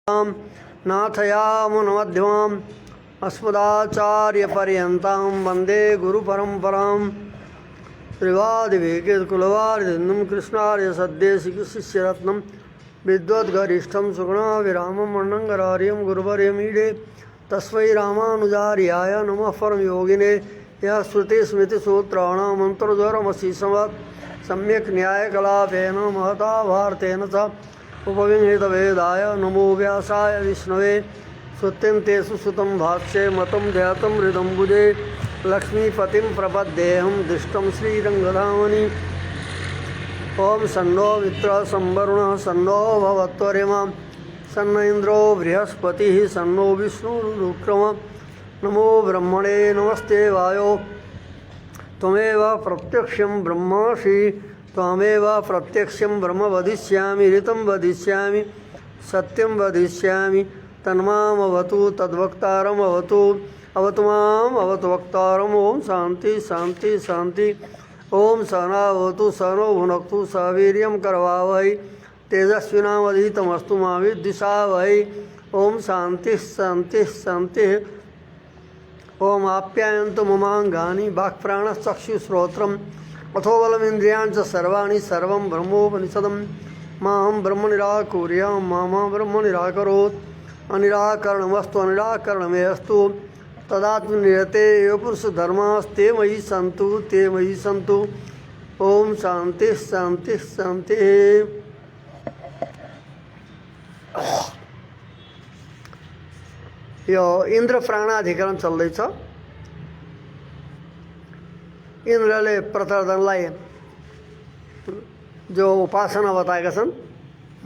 नाथयामुनमध्यमाम् अस्मदाचार्यपर्यन्तां वन्दे गुरुपरम्परां श्रीवादिवेकिकुलवारिदिनं कृष्णार्य सद्देशिकशिष्यरत्नं विद्वद्गरिष्ठं सुगुणाविरामं वर्णङ्गरार्यं गुरुवर्यमीडे तस्मै रामानुजार्याय नमः परमयोगिने यः श्रुतिस्मृतिसूत्राणामन्तर्ज्वरमसीसमत् सम्यक् न्यायकलापेन महता भारतेन च उपविंहितवेदाय नमो व्यासाय विष्णवे सुत्यन्तेषु सुतं भाष्ये मतं ध्यातं हृदम्बुजे लक्ष्मीपतिं प्रपद्येऽहं दृष्टं श्रीरङ्गधामनि ॐ सन्नो मित्रः संवरुणः सन्नो भवत्वरेमा सन्न इन्द्रो बृहस्पतिः सन्नो विष्णुरुक्रमः नमो ब्रह्मणे नमस्ते वायो त्वमेव प्रत्यक्षं ब्रह्मासि त्वमेव प्रत्यक्षं ब्रह्म वदिष्यामि ऋतं वदिष्यामि सत्यं वदिष्यामि तन्मामवतु तद्वक्तारम् अवतु अवतु माम् अवतु वक्तारम् ओम शांति शांति शांति ओम सहनावतु सहनौ भुनक्तु सह वीर्यं करवावहै तेजस्विनावधीतमस्तु मा विद्विषावहै ओम शांति शांति शांति ओम आप्यायन्तु ममाङ्गानि वाक्प्राणश्चक्षुश्रोत्रम् अथो बलमिन्द्रियाणि च सर्वाणि सर्वं ब्रह्मोपनिषदं माहं ब्रह्म निराकुर्यां मा ब्रह्म निराकरोत् अनिराकरणमस्तु अनिराकरणमेस्तु तदात्मनिरते ये पुरुषधर्मास्ते मयि सन्तु ते मयि सन्तु ओम शांति शांति शांति। यो इंद्र प्राणाधिकरण चल्दैछ। इन्द्रले प्रतर्दनलाई जो उपासना बताएका छन्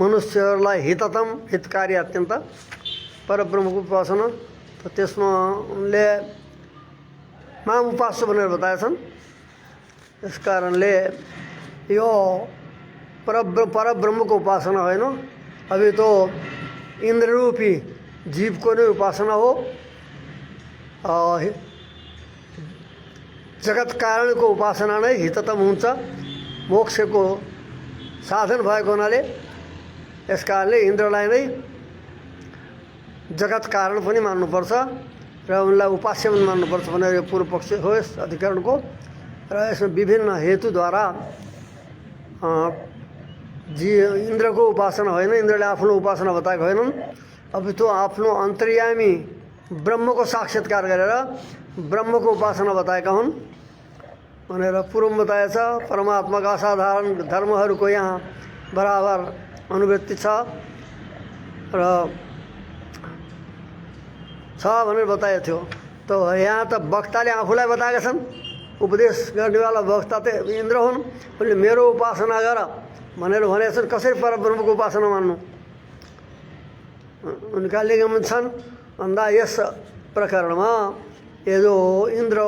मनुष्यहरूलाई हिततम हितकारी अत्यन्त परब्रह्मको उपासना त त्यसमा उनले माम उपास्य भनेर बताएछन्। यस कारणले यो परब्रह्मको उपासना होइन, अभी तो इन्द्ररूपी जीवको नै उपासना हो। जगत कारणको उपासना नै हिततम हुन्छ, मोक्षको साधन भएको हुनाले यस कारणले इन्द्रलाई नै जगत कारण पनि मान्नुपर्छ र उनलाई उपास्य पनि मान्नुपर्छ भनेर यो पूर्व पक्ष हो यस अधिकरणको। र यसमा विभिन्न हेतुद्वारा इन्द्रको उपासना होइन, इन्द्रले आफ्नो उपासना बताएको होइनन्, अब त्यो आफ्नो अन्तर्यामी ब्रह्मको साक्षात्कार गरेर ब्रह्मको उपासना बताएका हुन् भनेर पूर्व बताएछ। परमात्माका असाधारण धर्महरूको यहाँ बराबर अनुवृत्ति छ र भनेर बताएको थियो। त यहाँ त वक्ताले आफूलाई बताएका छन्, उपदेश गर्नेवाला वक्ता त इन्द्र हुन्। उनले मेरो उपासना गर भनेर भनेका छन्। कसरी परब्रह्मको उपासना मान्नु? उनका लिङ्गम छन् भन्दा यस प्रकरणमा ये जो इंद्र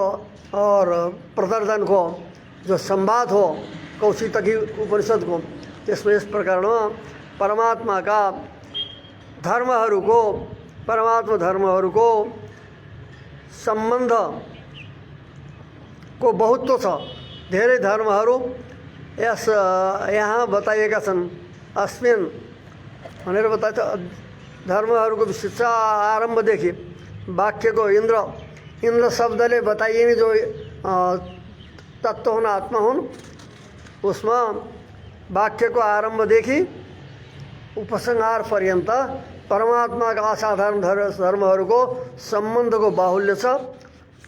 और प्रतर्दन को जो संवाद हो कौशितकी उपनिषद को, त्यसमें इस प्रकरणमा परमात्मा का परमात्मा धर्महरूको सम्बन्ध को बहुत तो छ। धेरै धर्महरू यस यहाँ बताइएका छन्। अस्मिन् भनेर बताइछ। धर्महरूको विशेष आरम्भदेखि वाक्यको इंद्र शब्दले बताइने जो तत्व हुन् आत्मा हुन्, उसमा वाक्यको आरम्भदेखि उपसंहार पर्यन्त परमात्माका असाधारण धर्महरूको सम्बन्धको बाहुल्य छ,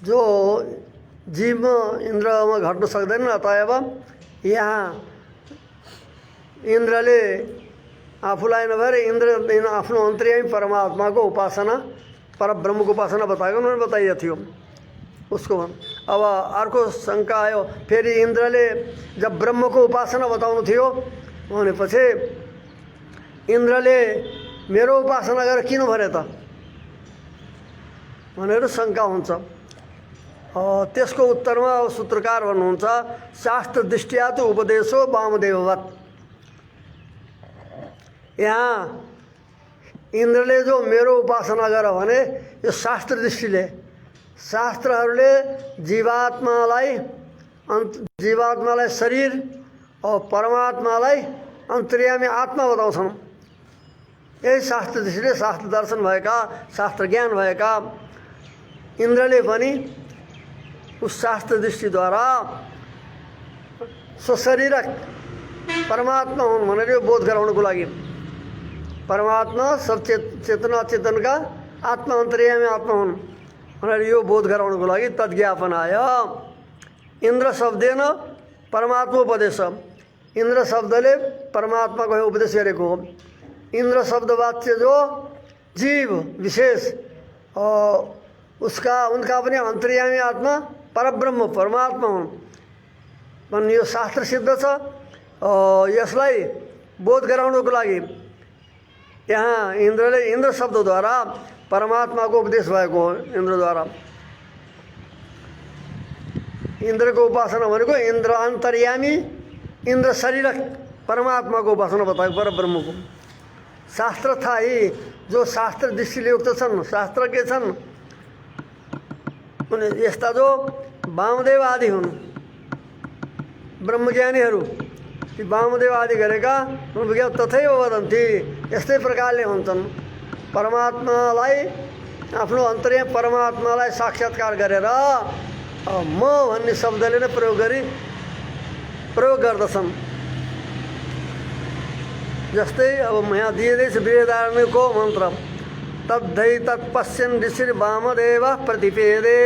जो जीवमा इन्द्रमा घट्न सक्दैन। अतएव यहाँ इन्द्रले आफूलाई नभएर इन्द्र आफ्नो अन्तर्यामी परमात्माको उपासना परब्रह्मको उपासना बताएको उन्होंने बताइएको थियो उसको। अब अर्को शंका आयो, फेरि इन्द्रले जब ब्रह्मको उपासना बताउनु थियो भनेपछि इन्द्रले मेरो उपासना गरेर किन भने त भनेर शंका हुन्छ। त्यसको उत्तरमा सूत्रकार भन्नुहुन्छ, शास्त्र दृष्टिया तो उपदेशो वामदेववत्। यहाँ इन्द्रले जो मेरो उपासना गर भने यो शास्त्र दृष्टिले, शास्त्रहरूले जीवात्मालाई शरीर और परमात्मालाई अन्तर्यामी आत्मा बताउँछन्। यही शास्त्र दृष्टिले शास्त्र दर्शन भएका शास्त्र ज्ञान भएका इन्द्रले पनि उस शास्त्र दृष्टिद्वारा स्वशरीरक परमात्मा हुन् भनेर यो बोध गराउनको लागि परमात्मा सब चेतना चेतनका आत्मा अन्तर्यामी आत्मा हुन् भनेर यो बोध गराउनको लागि तद्ज्ञापन आयो। इन्द्र शब्देन परमात्मा उपदेश, इन्द्र शब्दले परमात्माको उपदेश गरेको हो। इन्द्र शब्द वाच्य जो जीव विशेष उनका पनि अन्तर्यामी आत्मा परब्रह्म परमात्मा हुन् भन्ने यो शास्त्र सिद्ध छ। यसलाई बोध गराउनको लागि यहाँ इन्द्रले इन्द्र शब्दद्वारा परमात्माको उपदेश भएको हो। इन्द्रद्वारा इन्द्रको उपासना भनेको इन्द्र अन्तर्यामी इन्द्र शरीरक परमात्माको उपासना बताएको परब्रह्मको। शास्त्र था यी जो शास्त्र दृष्टिले युक्त छन्, शास्त्र के छन् उनी यस्ता जो वामदेव आदि हुन् ब्रह्मज्ञानीहरू, ती वामदेव आदि गरेका उनका तथैव वदन्ति, यस्तै प्रकारले हुन्छन्। परमात्मालाई आफ्नो अन्तर्यामी परमात्मालाई साक्षात्कार गरेर म भन्ने शब्दले नै प्रयोग गर्दछन्। जस्तै अब यहाँ दिँदैछ बृहदारण्यको मन्त्र तद्धै तत्पश्यन् ऋषिर वामदेव प्रतिपेदे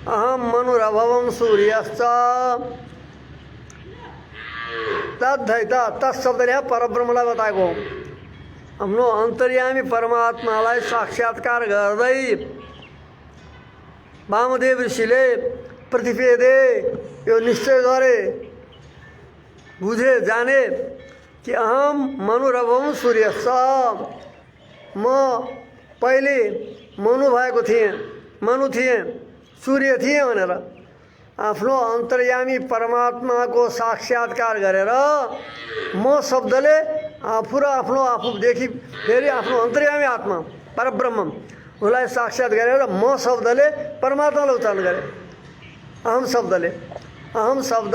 अहम मनुरभवम सूर्यश्च। तद्धै तत् शब्दले यहाँ परब्रह्मलाई बताएको हो। आफ्नो अन्तर्यामी परमात्मालाई साक्षात्कार गर्दै वामदेव ऋषिले प्रतिपेदे यो निश्चय गरे बुझे जाने कि अहम मनुरभवम सूर्यश्च, म पहिले मनु भएको थिएँ, मनु थिएँ, सूर्य थिएँ भनेर आफ्नो अन्तर्यामी परमात्माको साक्षात्कार गरेर म शब्दले आफू र आफूदेखि फेरि आफ्नो अन्तर्यामी आत्मा परब्रह्म उसलाई साक्षात गरेर म शब्दले परमात्मालाई उच्चारण गरे। अहम शब्दले, अहम शब्द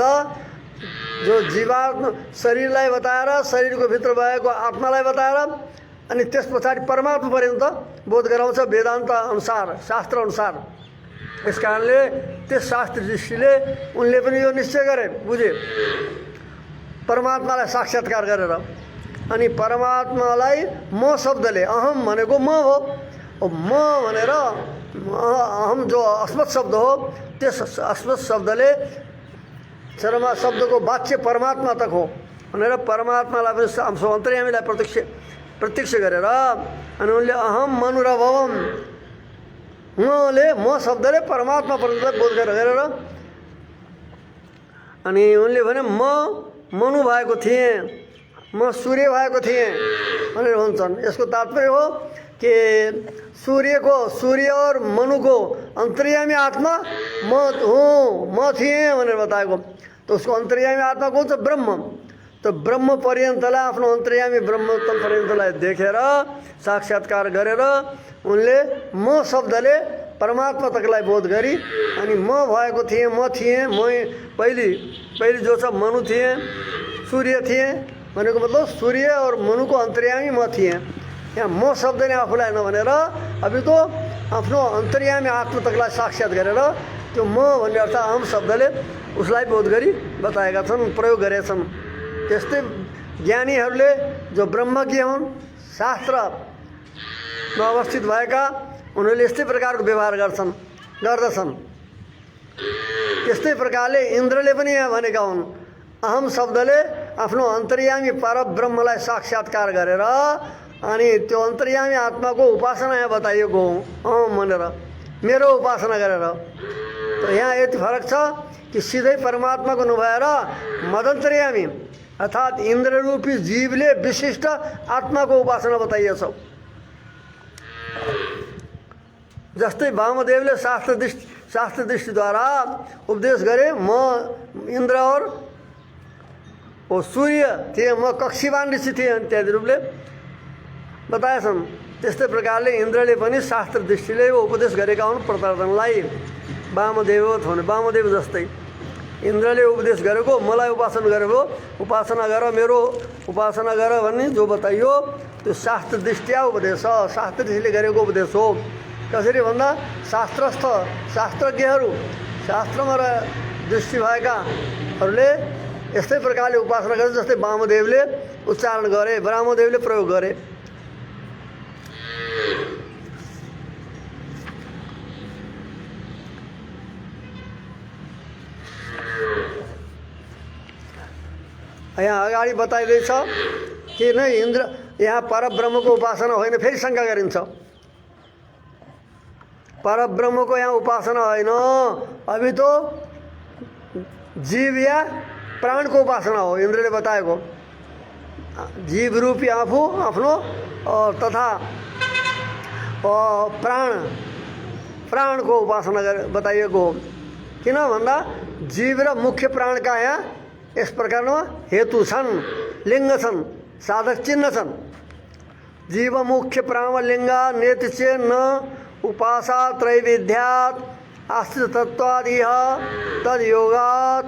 जो जीवात्मा शरीरलाई बताएर शरीरको भित्र भएको आत्मालाई बताएर अनि त्यस पछाडि परमात्मा पर्यन्त बोध गराउँछ वेदान्त अनुसार शास्त्र अनुसार। यस कारणले त्यस शास्त्र दृष्टिले उनले पनि यो निश्चय गरे बुझे परमात्मालाई साक्षात्कार गरेर। अनि परमात्मालाई म शब्दले अहम भनेको म हो, म भनेर अहम जो अस्मत् शब्द हो त्यस अस्मत् शब्दले शब्दको वाच्य परमात्मा तक हो भनेर परमात्मालाई पनि आफ्नो अन्तर्यामीलाई प्रत्यक्ष गरेर अनि उनले अहम मनुरभवम म शब्दले परमात्मा पर्यन्त बोध गरेर अनि उनले भने म मनु भएको थिएँ, म सूर्य भएको थिएँ भनेर भन्छन्। यसको तात्पर्य हो कि सूर्य और मनुको अन्तर्यामी आत्मा म हुँ, म थिएँ भनेर बताएको। तो उसको अन्तर्यामी आत्मा कौन छ? ब्रह्म। तो ब्रह्म पर्यन्तलाई आफ्नो अन्तर्यामी ब्रह्मोत्तम पर्यन्तलाई देखेर साक्षात्कार गरेर उनले म शब्दले परमात्मा तकलाई बोध गरी अनि म भएको थिएँ, म थिएँ, म पहिले जो छ मनु थिएँ, सूर्य थिएँ भनेको मतलब सूर्य और मनुको अन्तर्यामी म थिएँ। यहाँ म शब्दले आफूलाई नभनेर अभी तो आफ्नो अन्तर्यामी आत्मा तकलाई साक्षात गरेर त्यो म भन्ने अर्थ अहम शब्दले उसलाई बोध गरी बताएका छन्, प्रयोग गरेछन्। त्यस्तै ज्ञानीहरूले जो ब्रह्मज्ञ हुन्, शास्त्रमा अवस्थित भएका उनीहरूले यस्तै प्रकारको व्यवहार गर्दछन्। त्यस्तै प्रकारले इन्द्रले पनि यहाँ भनेका हुन् अहम शब्दले आफ्नो अन्तर्यामी परब्रह्मलाई साक्षात्कार गरेर अनि त्यो अन्तर्यामी आत्माको उपासना यहाँ बताइएको हो भनेर मेरो उपासना गरेर। तो यहाँ यति फरक छ कि सिधै परमात्माको नभएर मदन्तर्यामी अर्थात् इन्द्ररूपी जीवले विशिष्ट आत्माको उपासना बताइएको छ। जस्तै वामदेवले शास्त्र दृष्टिद्वारा उपदेश गरे म इन्द्र और वो सूर्य थिए, म कक्षीवान ऋषि थिएँ इत्यादि रूपले बताएछन्। त्यस्तै प्रकारले इन्द्रले पनि शास्त्र दृष्टिले उपदेश गरेका हुन् प्रतार्दनलाई वामदेव जस्तै। इन्द्रले उपदेश गरेको मलाई उपासना गरेको उपासना गर मेरो उपासना गर भन्ने जो बताइयो त्यो शास्त्र दृष्टिया उपदेश शास्त्र दृष्टिले गरेको उपदेश हो। कसरी भन्दा शास्त्रस्थ शास्त्रज्ञहरू शास्त्रमा दृष्टि भएकाहरूले यस्तै प्रकारले उपासना गरे जस्तै वामदेवले उच्चारण गरे ब्रह्मदेवले प्रयोग गरे। यहाँ अगाडि बताइँदैछ कि नै इन्द्र यहाँ परब्रह्मको उपासना होइन। फेरि शङ्का गरिन्छ परब्रह्मको यहाँ उपासना होइन, अभी तो जीव या प्राण को उपासना हो। इन्द्रले बताएको जीव रूपी आफू आफ्नो तथा प्राण को उपासना बताइएको हो। किन भन्दा जीव र मुख्य प्राणका यहाँ इस प्रकारमा हेतु छन्, लिङ्ग छन्, साधक चिन्ह छन्। जीव मुख्य प्राण लिङ्गा नेति चेन न उपासा त्रैविध्यात् आश्रित तत्वादिह तद योगात्।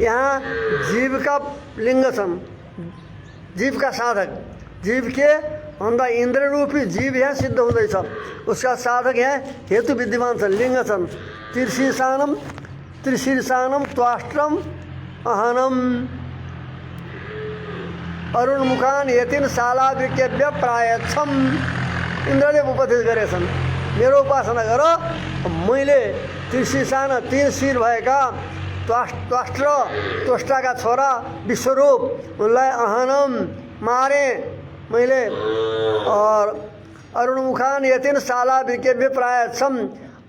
यहाँ जीव का लिङ्ग छन्, जीव का साधक, जीव के भन्दा इन्द्र रूपी जीव यहाँ सिद्ध हुँदैछ, उसका साधक यहाँ हेतु विद्यमान छन्, लिङ्ग छन्। त्रिशीर्षानम त्वाष्ट्रम अहनम अरुणमुखान यतिन शाला विज्ञप्य प्रायच्छम। इन्द्रले उपदेश गरेछन् मेरो उपासना गर। मैले त्रिशीर्षान तीन शिर भएका त्वष्टाका छोरा विश्वरूप उनलाई अहनम मारे मैले। और अरुणमुखान यतिन शाला विज्ञप्य प्रायच्छम।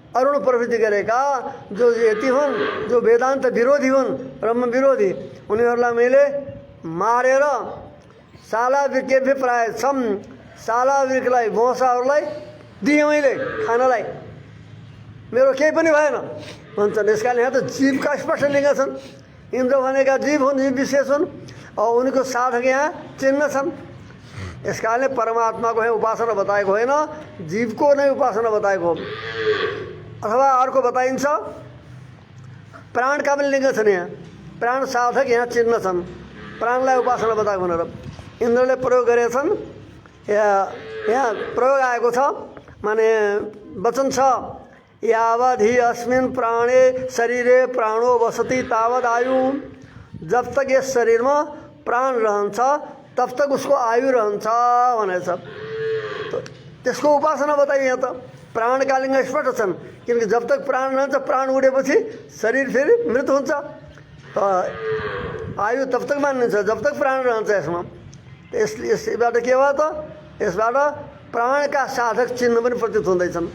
अरुण प्रवृत्ति गरेका जो यति हुन्, जो वेदान्त विरोधी हुन्, ब्रह्म विरोधी, उनीहरूलाई मैले मारेर शाला विज्ञप्य प्रायच्छम। शाला वृक्षलाई भोसाहरूलाई दिएँ मैले खानालाई, मेरो केही पनि भएन भन्छन्। यस कारण यहाँ त जीवका स्पष्ट लिङ्ग छन्। इन्द्र भनेका जीव हुन्, जीव विशेष हुन्, और उनको साधक यहाँ चिन्ह छन्। यस कारणले परमात्माको यहाँ उपासना बताएको होइन, जीवको नै उपासना बताएको हो। अथवा अर्को बताइन्छ प्राणका पनि लिङ्ग छन्, यहाँ प्राण साधक यहाँ चिन्ह छन्, प्राणलाई उपासना बताएको भनेर इन्द्रले प्रयोग गरेछन्। यहाँ प्रयोग आएको छ, माने वचन छ यावधि अस्मिन् प्राणे शरीरे प्राणो वसति तावद आयु। जब तक यस शरीरमा प्राण रहन्छ तब तक उसको आयु रहन्छ भनेछ। तो त्यसको उपासना बताइयो। यहाँ त प्राणका लिङ्ग स्पष्ट छन्, किनकि जब तक प्राण रहन्छ, प्राण उडेपछि शरीर फेरि मृत्यु हुन्छ, आयु तब तक मानिन्छ जब तक प्राण रहन्छ यसमा। यसबाट के भयो त, यसबाट प्राणका साधक चिन्ह पनि प्रतीत हुँदैछन्,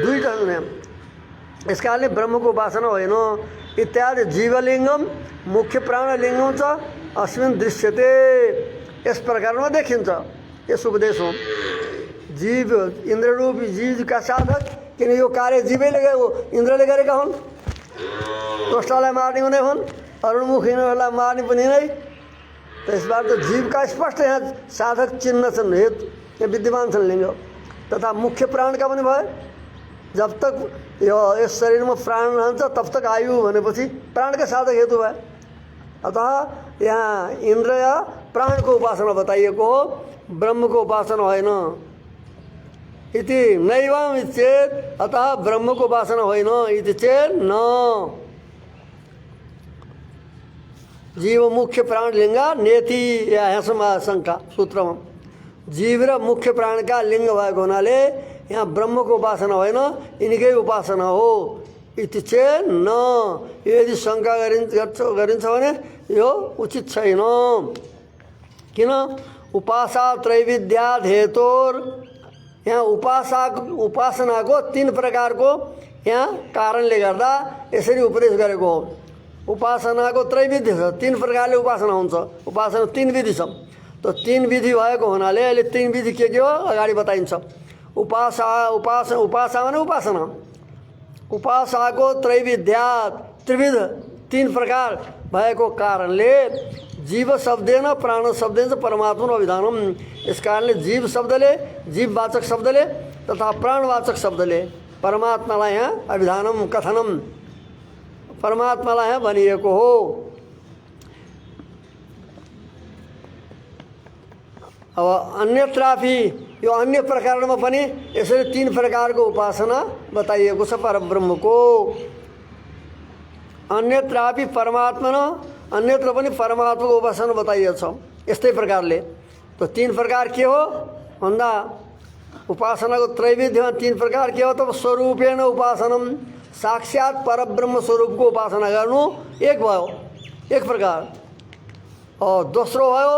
दुईटा छन्। यस कारणले ब्रह्मको उपासना होइन। इत्यादि जीवलिङ्गम मुख्य प्राणलिङ्गम छ अस्मिन् दृश्यते। यस प्रकारमा देखिन्छ, यस उपदेश हो। जीव इन्द्ररूपी जीव का साधक, किन यो कार्य जीवैले गरेको, इन्द्रले गरेका हुन्। त्वष्टालाई मार्ने हुने हुन्, अरुणमुख यिनीहरूलाई मार्ने पनि नै। त्यसबाट त जीवका स्पष्ट यहाँ साधक चिन्ह छन्, हेतु यहाँ विद्यमान छन् लिङ्ग। तथा मुख्य प्राणका पनि भयो। जब तक यो यस शरीरमा प्राण रहन्छ तब तक आयु भनेपछि प्राणका साधक हेतु भयो। अतः यहाँ इन्द्र या प्राणको उपासना बताइएको हो, ब्रह्मको उपासना होइन। इति नैवम चेत, अतः ब्रह्मको उपासना होइन इति चेत न। जीव मुख्य प्राण लिङ्ग नेति, यहाँसम्म शङ्का सूत्रमा जीव र मुख्य प्राणका लिङ्ग भएको हुनाले यहाँ ब्रह्मको उपासना होइन, यिनीकै उपासना हो इति चेत न। यदि शङ्का गरिन्छ भने यो उचित छैन। किन उपासा त्रैविध्यात् हेतोर, यहाँ उपासनाको तीन प्रकारको यहाँ कारणले गर्दा यसरी उपदेश गरेको हो। उपासनाको त्रैविधि छ, तीन प्रकारले उपासना हुन्छ। उपासना तीन विधि छ, तो तीन विधि भएको हुनाले अहिले तीन विधि के हो अगाडि बताइन्छ। उपासा भने उपासना, उपासाको त्रैविध्यात्, त्रिविध तीन प्रकार भएको कारणले जीव शब्देन प्राण शब्देन परमात्मा अभिधानम। यस कारणले जीव शब्दले, जीववाचक शब्दले तथा प्राणवाचक शब्दले परमात्मालाई यहाँ अभिधानम कथनम परमात्मालाई यहाँ भनिएको हो। अब अन्यत्रापि यो अन्य प्रकरणमा पनि यसरी 3 प्रकारको उपासना बताइएको छ परब्रह्मको। अन्यत्रापि परमात्मन अन्यत्र पनि परमात्माको उपासना बताइएको छ यस्तै प्रकारले। तो 3 प्रकार के हो भन्दा उपासनाको त्रैविध्यमा 3 प्रकार के हो त स्वरूपेण उपासनम, साक्षात परब्रह्म स्वरूपको उपासना गर्नु एक भयो, एक प्रकार। और दोस्रो भयो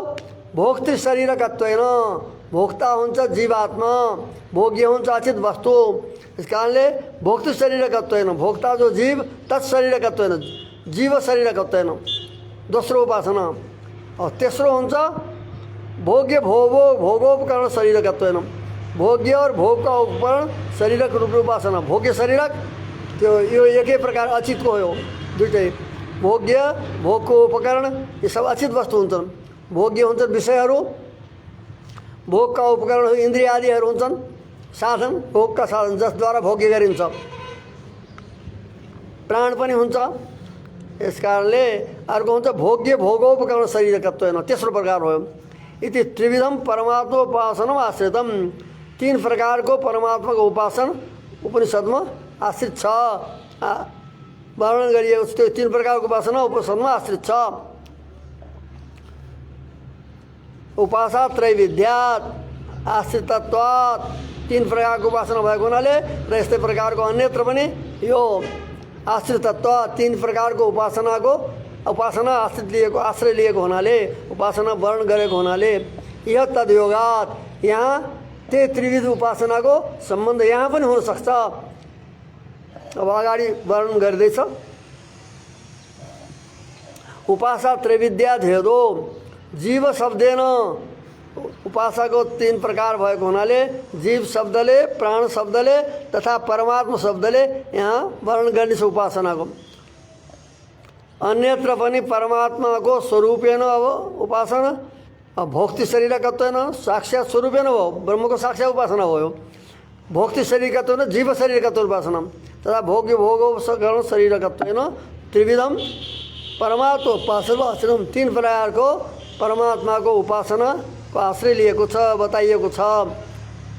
भोक्तृ शरीरकत्वेन, भोक्ता हुन्छ जीवात्मा, भोग्य हुन्छ अचित वस्तु। इस कारणले भोक्तृ शरीरकत्वेन, भोक्ता जो जीव तत्शरीरकत्वेन, जीव शरीरकत्वेन दोस्रो उपासना। और तेस्रो हुन्छ भोग्य भोगोपकरण शरीरकत्वेन, भोग्य और भोग का उपकरण शरीरक रूप उपासना। भोग्य शरीरक त्यो यो एकै प्रकार अचितको हो, दुईटै भोग्य भोगको उपकरण ये सब अचित वस्तु हुन्छन्। भोग्य हुन्छन् विषयहरू, भोगका उपकरणहरू इन्द्रिय आदिहरू हुन्छन्, साधन भोगका साधन जसद्वारा भोग्य गरिन्छ। प्राण पनि हुन्छ। यस कारणले अर्को हुन्छ भोग्य भोगोपकरण शरीरकत्वेन, तेस्रो प्रकार हो। इति त्रिविधम परमात्मा उपासनम आश्रितम, 3 प्रकारको परमात्माको उपासन उपनिषदमा आश्रित छ, वर्णन गरिएको छ। त्यो 3 प्रकारको उपासना उपनिषदमा आश्रित छ। उपासा त्रैविध्यात आश्रितत्वात्, 3 प्रकारको उपासना भएको हुनाले र यस्तै प्रकारको अन्यत्र पनि यो आश्रितत्व 3 प्रकारको उपासना आश्रित लिएको, आश्रय लिएको हुनाले, उपासना वर्ण गरेको हुनाले यह तद्योगात, यहाँ त्यही त्रिविध उपासनाको सम्बन्ध यहाँ पनि हुन सक्छ। अब अगाडि वर्णन गर्दैछ। उपासा त्रैविध्या धेदो, जीव शब्देन उपासाको 3 प्रकार भएको हुनाले जीव शब्दले, प्राण शब्दले तथा परमात्मा शब्दले यहाँ वर्णन गर्ने छ उपासनाको। अन्यत्र पनि परमात्माको स्वरूपेण अब उपासना, भोक्ति शरीरकत्वेन साक्षात स्वरूपेण हो, ब्रह्मको साक्षात उपासना हो। भोक्ति शरीरकत्वेन जीव शरीरकत्वेन उपासना तथा भोग्य भोगोपकरण शरीरकत्वेन त्रिविधम परमात्मा उपासना आश्रम, 3 प्रकारको परमात्माको उपासनाको आश्रय लिएको छ, बताइएको छ।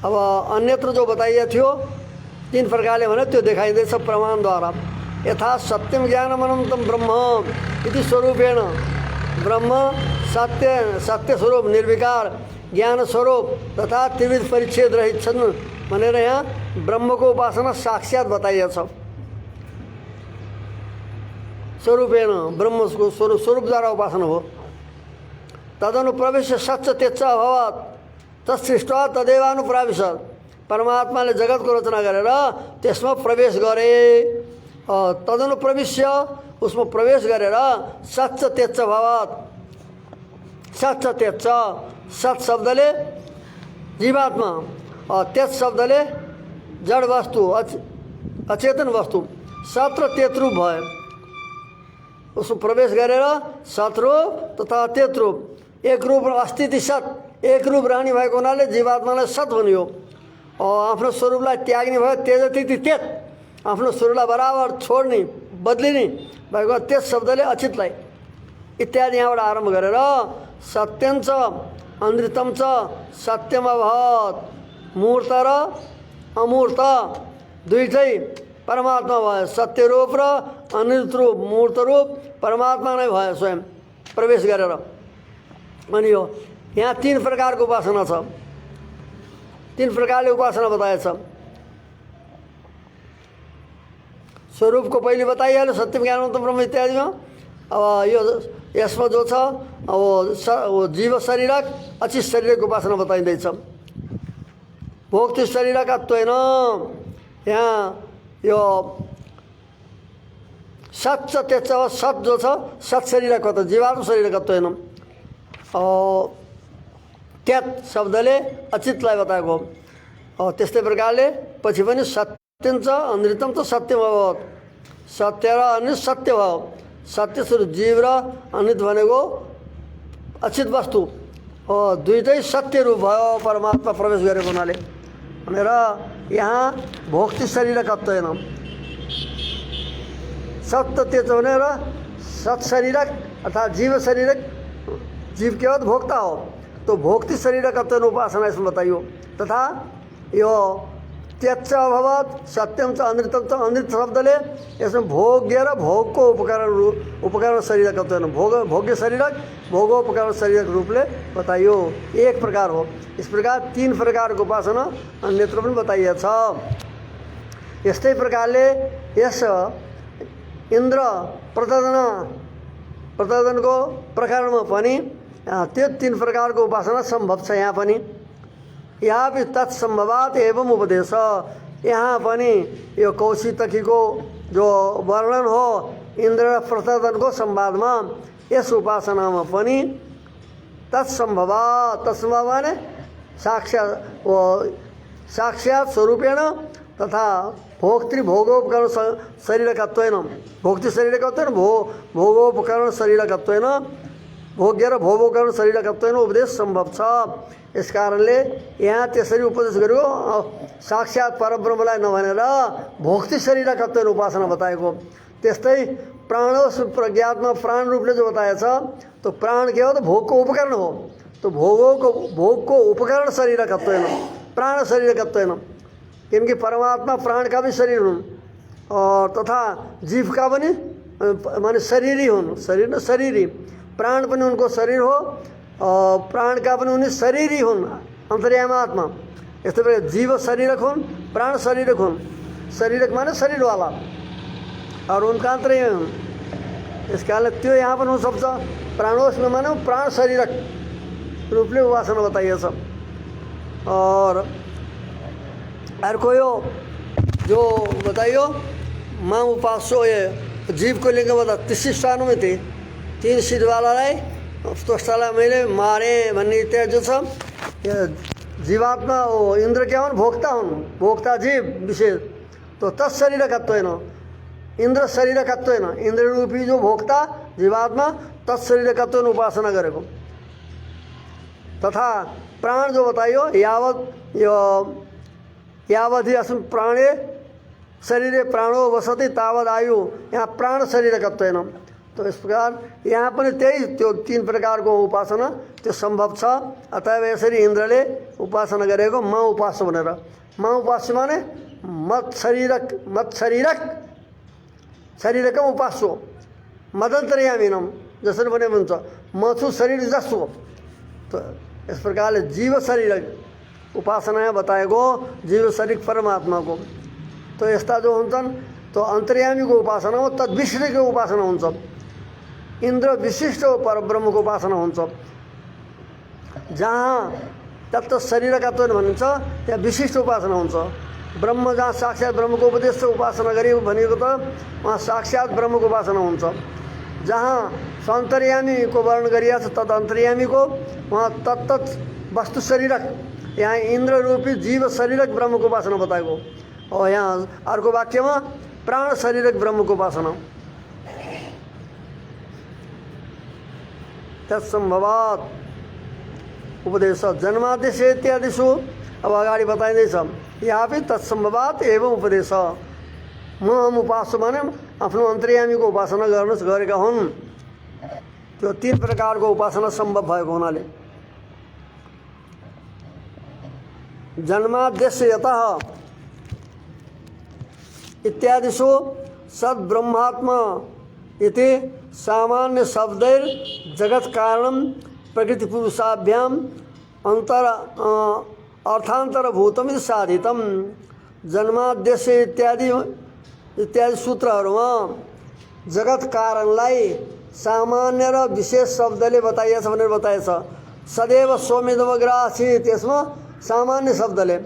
अब अन्यत्र जो बताइएको थियो 3 प्रकारले भने त्यो देखाइँदैछ प्रमाणद्वारा। यथा सत्यम ज्ञानम अनन्तम ब्रह्म इति स्वरूपेण, ब्रह्म सत्य स्वरूप निर्विकार ज्ञान स्वरूप तथा त्रिविध परिच्छेद रहित छन् भनेर यहाँ ब्रह्मको उपासना साक्षात बताइएको छ। स्वरूपेण ब्रह्मको स्वरूपद्वारा उपासना हो। तदनुप्रवेश सच्च त्यच्च अभवत् तत्सृष्टा तदेवानुप्रविश, परमात्माले जगतको रचना गरेर त्यसमा प्रवेश गरे। तदनुप्रविश्य उसमा प्रवेश गरेर सच्च त्यच्च भवत्, सच्च त्यच्च, सत् शब्दले जीवात्मा, त्यच शब्दले जड वस्तु अचेतन वस्तु, सत र त्यत रूप भयो। उसमा प्रवेश गरेर सतरूप तथा त्यत रूप एक रूप अस्तित्व सत एक रूप रहने भएको हुनाले जीवात्मालाई सत भनियो। आफ्नो स्वरूपलाई त्याग्ने भयो तेजतिथि त्यत, आफ्नो स्वरूपलाई बराबर छोड्ने बदलिने भएको त्यस शब्दले अचितलाई इत्यादि यहाँबाट आरम्भ गरेर सत्यञ्च अमृतम च सत्यम अभवत्, मूर्त र अमूर्त दुईटै परमात्मा भयो। सत्य रूप र अमृत रूप मूर्त रूप परमात्मा नै भयो स्वयं प्रवेश गरेर। अनि यो यहाँ 3 प्रकारको उपासना छ, 3 प्रकारले उपासना बताएछ। स्वरूपको पहिले बताइहाल्यो सत्यम ज्ञानम ब्रह्म इत्यादिमा। अब यो यसमा जो छ अब जीव शरीरक अचित शरीरको उपासना बताइँदैछ। भोक्तृ शरीरकत्वेन यहाँ यो सत् त्यच सत् जो छ सत् शरीरकत्व जीवात्म शरीरकत्वेन, त्यत शब्दले अचितलाई बताएको हो। त्यस्तै प्रकारले पछि पनि सत्यञ्च अमृतम त सत्यम अभवत्, सत्य र अनित सत्य भयो। सत्य स्वरूप जीव र अनित भनेको अचित वस्तु दुईटै सत्य रूप भयो परमात्मा प्रवेश गरेको हुनाले भनेर यहाँ भोक्तृ शरीरकत्वेन सत्य तेज भनेर सत्शरीरक अर्थात जीव शरीरक, जीव के बाद भोक्ता हो तो भोक्ति शरीरकत्वेन उपासना इसमें बताइयो। तथा यो त्यच्च अभवत सत्यम च अनृतम च, अनृत शब्दले इसमें भोग्य र भोग को उपकरण शरीरकत्वेन, भोग्य शरीरक भोगोपकरण शरीरक रूपले बताइयो। एक प्रकार हो। इस प्रकार 3 प्रकारको उपासना अन्यत्र पनि बताइएको छ। यस्तै प्रकारले यस इन्द्र प्रतदनको प्रकरणमा पनि त्यो 3 प्रकारको उपासना सम्भव छ। यहाँ पनि यहाँ भी तत्सम्भवात एवं उपदेश, यहाँ पनि यो कौशितकीको जो वर्णन हो इन्द्र र प्रतदनको संवादमा, यस उपासनामा पनि तत्सम्भवात, तत्सम्भव माने साक्षात स्वरूपेण तथा भोक्तृ भोगोपकरण शरीरकत्वेन, भोक्तृ शरीरकत्वेन भोगोपकरण शरीरकत्वेन, भोग्य र भोगोपकरण शरीरकत्वेन उपदेश सम्भव छ। यस कारणले यहाँ त्यसरी उपदेश गर्यो, साक्षात परब्रह्मलाई नभनेर भोक्तृ शरीरकत्वेन उपासना बताएको। त्यस्तै प्राणो प्रज्ञात्मा प्राण रूपले जो बताएछ तो प्राण के हो तो भोग को उपकरण हो, तो भोग को उपकरण शरीरकत्वेन, प्राण शरीरकत्वेन, क्योंकि परमात्मा प्राण का भी शरीर हुन् और तथा जीव का पनि माने शरीर ही हुन्, शरीर न शरीरी, प्राण पनि उनको शरीर हो और प्राण का पनि उनी शरीर ही हुन्, अंतर्यामात्मा। यस्तै प्रकार जीव शरीरक हुन्, प्राण शरीरक हुन्, शरीरक माने शरीर वाला और उनका अंतर्यामी हुन्। इस कारण त्यो यहाँ पनि हुन सक्छ। प्राणोस में माने प्राण शरीरक रूपले उपासना बताइए सब। और अर्को यो जो बताइयो मां उपासो, ये जीव को लिंग बता 30 स्थानों में थे, 3 सिद्ध वालालाई त्वष्टालाई मैले मारे भन्ने इत्यादि जो छ। जीवात्मा ओ इन्द्र क्या हुन्, भोक्ता हुन्, भोक्ता जीव विशेष तो तत्शरीरकत्वेन, इन्द्र शरीरकत्वेन, इन्द्र रूपी जो भोक्ता जीवात्मा तत्शरीरकत्वेन उपासना गरेको। तथा प्राण जो बताइयो यावधि अस्मिन् प्राणे शरीरे प्राणो वसति तावद आयु, यहाँ प्राण शरीरकत्वेन। तो इस प्रकार यहाँ पनि त्यही त्यो 3 प्रकारको उपासना त्यो सम्भव छ। अतएव यसरी इन्द्रले उपासना गरेको म उपास्य भनेर। म उपास्य माने मत शरीरक शरीरकम उपास्यो मदन्तर्यामिनम, जसरी भने हुन्छ म छु शरीर जसो। तो इस प्रकारले जीव शरीरक उपासना बताएको, जीव शरीर परमात्मा को। तो यस्ता जो हुन्छन् तो अंतर्यामी को उपासना हो, तद्विशिष्ट को उपासना हुन्छ। इंद्र विशिष्ट परब्रह्म को उपासना हुन्छ। जहाँ तत्व शरीरकत्वेन भनिन्छ त्यहाँ विशिष्ट उपासना हुन्छ। ब्रह्म जहाँ साक्षात ब्रह्म को उपदेश से उपासना गरिएको भनेको त वहाँ साक्षात ब्रह्म को उपासना हुन्छ। जहाँ सन्तर्यामी को वर्णन गरिएको छ तद अन्तर्यामी को, वहाँ तत्त वस्तु शरीरक, यहाँ इंद्र रूपी जीव शरीरक ब्रह्म को उपासना बताएको। और यहाँ अर्को वाक्यमा प्राण शरीरक ब्रह्म को उपासना। तत्सम्भवात उपदेश जन्मादेश इत्यादिषु अब अगाडि बताइँदैछ। यहाँ पनि तत्सम्भवात एवं उपदेश, म उपास्य माने आफ्नो अन्तर्यामीको उपासना गरेका हुन्। त्यो 3 प्रकारको उपासना सम्भव भएको हुनाले जन्माद्यस्यतः इत्यादिषु सद्ब्रह्मात्मा इति सामान्य शब्दैर जगत कारणम प्रकृति पुरुषाभ्याम अर्थान्तरभूतम साधितम। जन्माद्यस्य इत्यादि सूत्रहरूमा जगत कारणलाई सामान्य र विशेष शब्दले बताइएछ भनेर बताएछ। सदैव स्वमिदमग्रासीत्, त्यसमा सामान्य शब्दले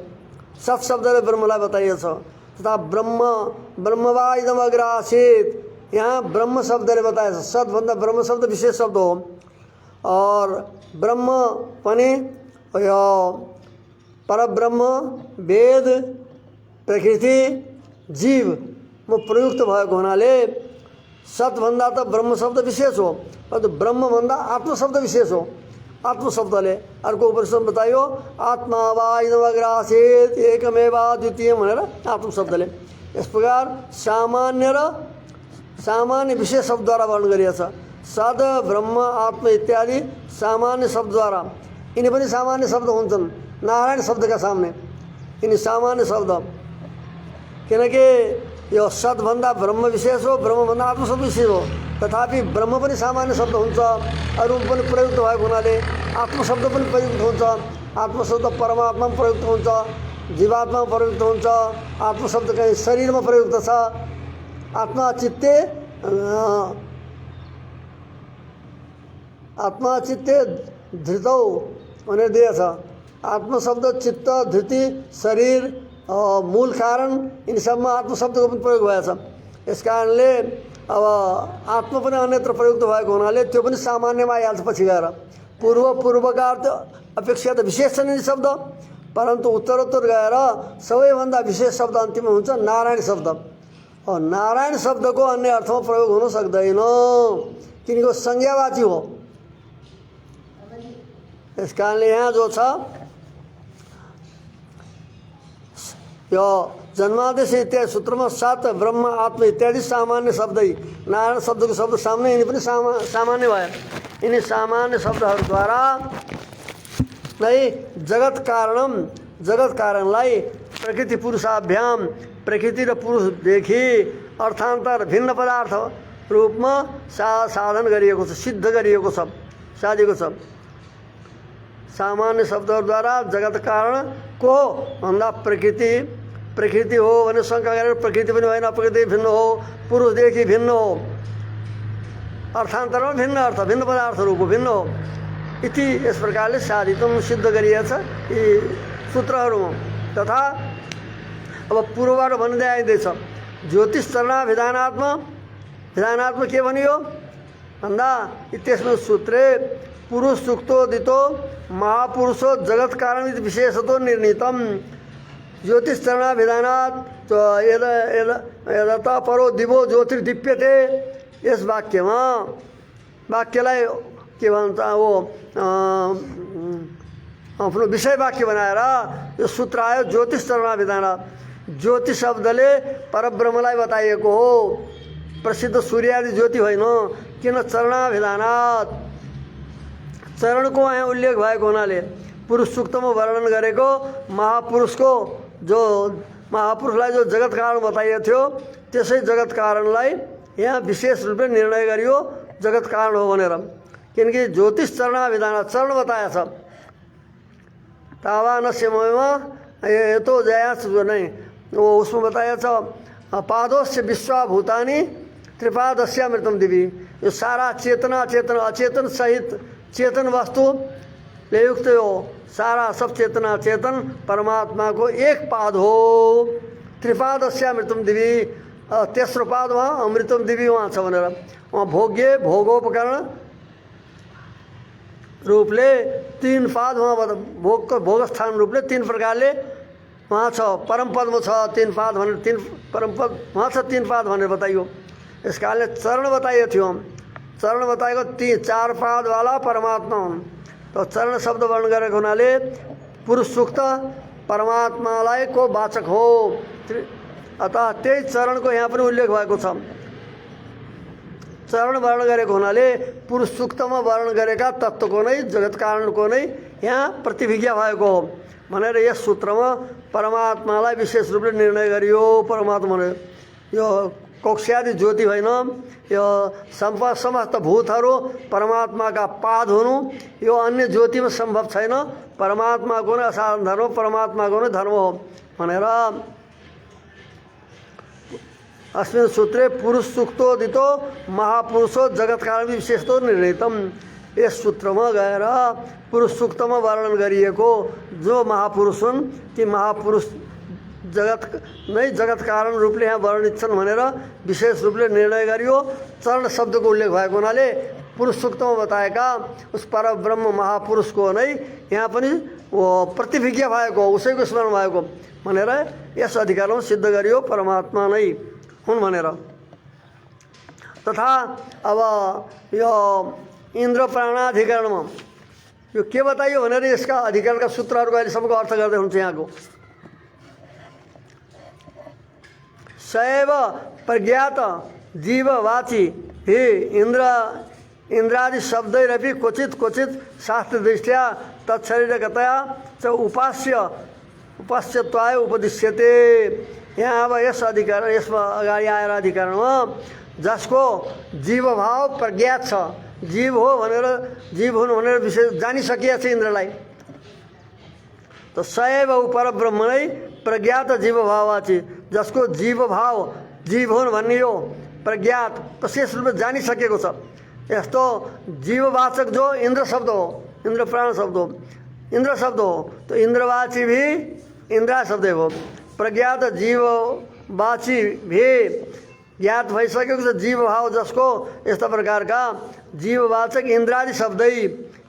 सत् शब्दले ब्रह्मलाई बताइएछ। तथा ब्रह्मवा इदमग्रासीत्, यहाँ ब्रह्म शब्दले बताएछ। सत् भन्दा ब्रह्म शब्द विशेष शब्द हो। और ब्रह्म पनि यो परब्रह्म, वेद, प्रकृति, जीव म प्रयुक्त भएको हुनाले सत् भन्दा त ब्रह्म शब्द विशेष हो, परन्तु ब्रह्म भन्दा आत्म शब्द विशेष हो। आत्म शब्दले अर्को उपनिषद बताइयो आत्मा वा इदमग्रासीत् एकमेवा द्वितीय भनेर आत्म शब्दले। इस प्रकार सामान्य र सामान्य विशेष शब्दद्वारा वर्णन गरिएको छ। सद ब्रह्म आत्मा इत्यादि सामान्य शब्दद्वारा, यिनी पनि सामान्य शब्द हुन्छन् नारायण शब्दका सामने। यिनी सामान्य शब्द, किनकि यो सदभन्दा ब्रह्म विशेष हो, ब्रह्मभन्दा आत्मा शब्द विशेष हो। तथापि ब्रह्म पनि सामान्य शब्द हुन्छ, अरू पनि प्रयुक्त भएको हुनाले आत्मा शब्द पनि प्रयुक्त हुन्छ। आत्मा शब्द परमात्मामा प्रयुक्त हुन्छ, जीवात्मामा प्रयुक्त हुन्छ। आत्मा शब्द कहीँ शरीरमा प्रयुक्त छ। आत्मा चित्ते धृतौ भनेर दिएको छ। आत्मा शब्द चित्त, धृति, शरीर, मूल कारण, यिनी सबमा आत्मा शब्दको पनि प्रयोग भएको छ। यस कारणले अब आत्मा पनि अन्यत्र प्रयुक्त भएको हुनाले त्यो पनि सामान्यमा आइहाल्छ पछि गएर। पूर्वका अर्थ अपेक्षा त विशेष छन् यी शब्द, परन्तु उत्तरोत्तर गएर सबैभन्दा विशेष शब्द अन्तिममा हुन्छ नारायण शब्द। नारायण शब्दको अन्य अर्थमा प्रयोग हुन सक्दैन, किनकि संज्ञावाची हो। यस कारणले यहाँ जो छ यो जन्मादेश इत्यादि सूत्रमा सात ब्रह्म आत्मा इत्यादि सामान्य शब्द, नारायण शब्दको शब्द सामने यिनी पनि सामान्य भए। यिनी सामान्य शब्दहरूद्वारा नै जगत कारणलाई प्रकृति पुरुषाभ्याम, प्रकृति र पुरुषदेखि अर्थान्तर भिन्न पदार्थ रूपमा साधन गरिएको छ, सिद्ध गरिएको छ, साधिएको छ। सामान्य शब्दहरूद्वारा जगत कारण को भन्दा प्रकृति हो भने शङ्का गरेर प्रकृति पनि होइन, प्रकृति भिन्न हो, पुरुषदेखि भिन्न हो, अर्थान्तरमा भिन्न अर्थ, भिन्न पदार्थहरूको भिन्न हो इति यस प्रकारले साधितम सिद्ध गरिएको छ यी सूत्रहरूमा। तथा अब पूर्वबाट भन्दै आइँदैछ ज्योतिषचरणा विधानात्म के भनियो भन्दा त्यसमा सूत्रे पुरुष सुक्तोदितो महापुरुषो जगत कारण विशेषतो निर्णीतम। ज्योतिषचरणा विधानात् यदा परो दिवो ज्योतिर्दीप्यते, यस वाक्यलाई के भन्छ वो आफ्नो विषय वाक्य बनाएर यो सूत्र आयो ज्योतिषचरणा विधानात्। ज्योति शब्दले परब्रह्मलाई बताइएको हो, प्रसिद्ध सूर्यादि ज्योति होइन। किन चरणा विधानात्, चरणको यहाँ उल्लेख भएको हुनाले पुरुष सूक्तमा वर्णन गरेको महापुरुषलाई जो जगत कारण बताइएको थियो त्यसै जगत कारणलाई यहाँ विशेष रूपले निर्णय गरियो जगत कारण हो भनेर। किनकि ज्योतिष चरणा विधान चरण बताया छ। तावानस्य मयमा ये तो जयास नहीं वो उसमें बताया था पादोस्य विश्वाभूतानि त्रिपादस्यामृतम दिवी। यो सारा चेतना अचेतन सहित चेतन वस्तु ले युक्त हो, सारा सब चेतना चेतन परमात्मा को एक पाद हो। त्रिपादस्यामृतम दिवी, तेस्रो पाद वहाँ अमृतम दिवी वहाँ छ भनेर वहाँ भोग्य भोगोपकरण रूपले तीन पाद वहाँ भोगस्थान रूपले तीन प्रकारले वहाँ छ। परम पदमा छ तीन पाद भनेर, तीन परम पद वहाँ छ तीन पाद भनेर बताइयो। यस कारणले चरण बताइएको थियो। चरण बताएको चार पाद वाला परमात्मा हुन्। तो चरण शब्द वर्ण गरेको हुनाले पुरुष सूक्त परमात्मालाई को वाचक हो। अतः त्यही चरणको यहाँ पनि उल्लेख भएको छ। चरण वर्ण गरेको हुनाले पुरुष सूक्तमा वर्ण गरेका तत्त्वको नै जगत कारणको नै यहाँ प्रतिभिज्ञा भएको हो भनेर यस सूत्रमा परमात्मालाई विशेष रूपले निर्णय गरियो। परमात्मा यो कोक्ष्यादि ज्योति होइन, यो समस्त भूतहरू परमात्माका पाद हुनु यो अन्य ज्योतिमा सम्भव छैन। परमात्माको नै असाधारण धर्म, परमात्माको नै धर्म हो भनेर अस्मिन् सूत्रे पुरुष सूक्तोदितो महापुरुषो जगत कारण विशेषतो निर्णीतम। यस सूत्रमा गएर पुरुष सूक्तमा वर्णन गरिएको जो महापुरुष हुन् ती महापुरुष जगत कारण रूपले यहाँ वर्णित छन् भनेर विशेष रूपले निर्णय गरियो। चरण शब्दको उल्लेख भएको हुनाले पुरुष सूक्तमा बताएका उस परब्रह्म महापुरुषको नै यहाँ पनि प्रतिभिज्ञा भएको, उसैको स्मरण भएको भनेर यस अधिकारमा सिद्ध गरियो परमात्मा नै हुन् भनेर। तथा अब यो इन्द्र प्राणाधिकरणमा यो के बताइयो भनेर यसका अधिकरणका सूत्रहरूको अहिलेसम्मको अर्थ गर्दै हुन्छ। यहाँको सैव प्रज्ञात जीववाची ही इंद्रादि शब्दैरपि क्वचित क्वचित शास्त्र दृष्टिया तत्शरीरकतया च उपास्यत्वाय उपदिश्यते। यहाँ अब यस अधिकरण, यसमा अगाडि आएर अधिकरणमा जसको जीवभाव प्रज्ञात छ, जीव हो भनेर, जीव हुनु भनेर विषय जानिसकिया छ इन्द्रलाई, त सैव परब्रह्म नै प्रज्ञात जीवभावाची, जसको जीवभाव जीव हुन् भन्ने यो प्रज्ञात विशेष रूपमा जानिसकेको छ। यस्तो जीववाचक जो इंद्र शब्द हो, इंद्र प्राण शब्द हो, इंद्र शब्द हो, तो इंद्रवाची भी इंद्रा शब्द हो। प्रज्ञात जीववाची भी ज्ञात भइसकेको छ जीव भाव जसको, यस्ता प्रकारका जीववाचक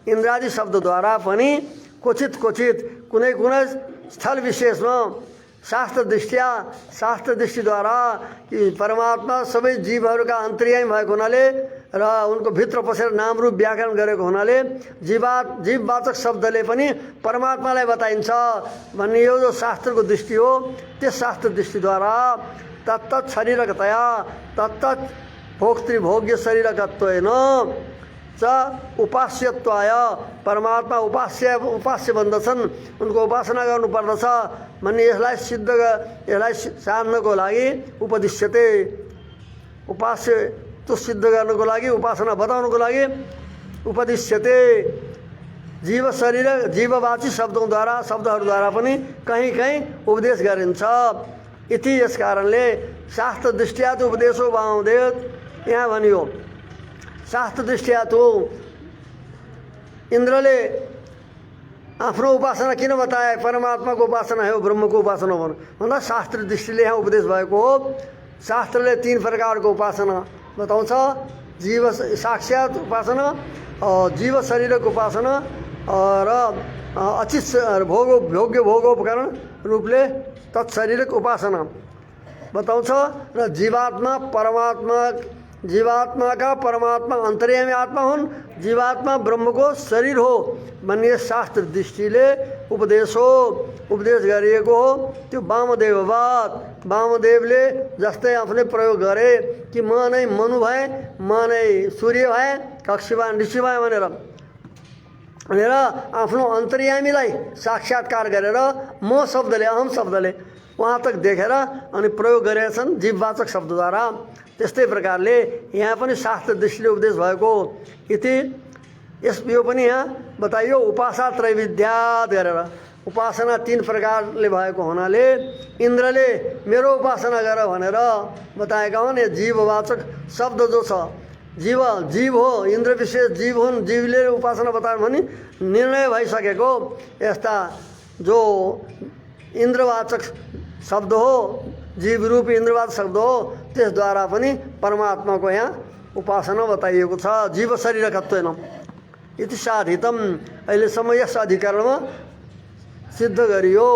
इंद्रादि शब्दद्वारा पनि क्वचित क्वचित कुनै कुनै स्थल विशेषमा शास्त्र दृष्टिद्वारा कि परमात्मा सबै जीवहरूका अन्तर्यामी भएको हुनाले र उनको भित्र पसेर नाम रूप व्याकरण गरेको हुनाले जीववाचक शब्दले पनि परमात्मालाई बताइन्छ भन्ने यो जो शास्त्रको दृष्टि हो, त्यस शास्त्र दृष्टिद्वारा तत्तत् शरीरकतया तत्तत् भोक्तृभोग्य शरीरकत्वेन च उपास्यत्वाय, परमात्मा उपास्य बन्दछन्, उनको उपासना गर्नुपर्दछ भन्ने यसलाई साध्नको लागि उपदिश्यते। उपास्य तो सिद्ध गर्नको लागि, उपासना बताउनको लागि उपदिश्यते। जीव शरीर जीववाची शब्दहरूद्वारा पनि कहीँ कहीँ उपदेश गरिन्छ। इति यस कारणले शास्त्र दृष्टिया तो उपदेशो वामदेव, यहाँ भनियो शास्त्र दृष्टिया तो इन्द्रले आफ्नो उपासना किन बताए, परमात्माको उपासना हो, ब्रह्मको उपासना हो भन्दा शास्त्र दृष्टिले यहाँ उपदेश भएको हो। शास्त्रले 3 प्रकारको उपासना बताउँछ, जीव साक्षात उपासना, जीव शरीरको उपासना र अचित भोग्य भोगोपकरण रूपले तत्शरीरक उपासना बताउँछ। र जीवात्मा का परमात्मा अन्तर्यामी आत्मा हुन्, जीवात्मा ब्रह्मको शरीर हो भन्ने शास्त्र दृष्टिले उपदेश गरिएको हो। त्यो वामदेववाद, वामदेवले जस्तै आफूले प्रयोग गरे कि म नै मनु भए, म नै सूर्य भए, कक्षीवान ऋषि भए भनेर आफ्नो अन्तर्यामीलाई साक्षात्कार गरेर म शब्दले, अहम शब्दले वहाँ तक देखेर अनि प्रयोग गरेका छन् जीववाचक शब्दद्वारा। त्यस्तै प्रकारले यहाँ पनि शास्त्र दृष्टिले उपदेश भएको इति यो पनि यहाँ बताइयो। उपासना त्रैविध्यात गरेर उपासना 3 प्रकारले भएको हुनाले इन्द्रले मेरो उपासना गर भनेर बताएका हुन्। जीववाचक शब्द जो छ, जीव हो, इन्द्र विशेष जीव हुन्, जीवले उपासना बताए भने निर्णय भइसकेको यस्ता जो इन्द्रवाचक शब्द हो, जीव रूपी इन्द्रवाचक शब्द हो, त्यसद्वारा पनि परमात्माको यहाँ उपासना बताइएको छ। जीव शरीरकत्वेन इति साधितम, अहिलेसम्म यस अधिकरणमा सिद्ध गरियो।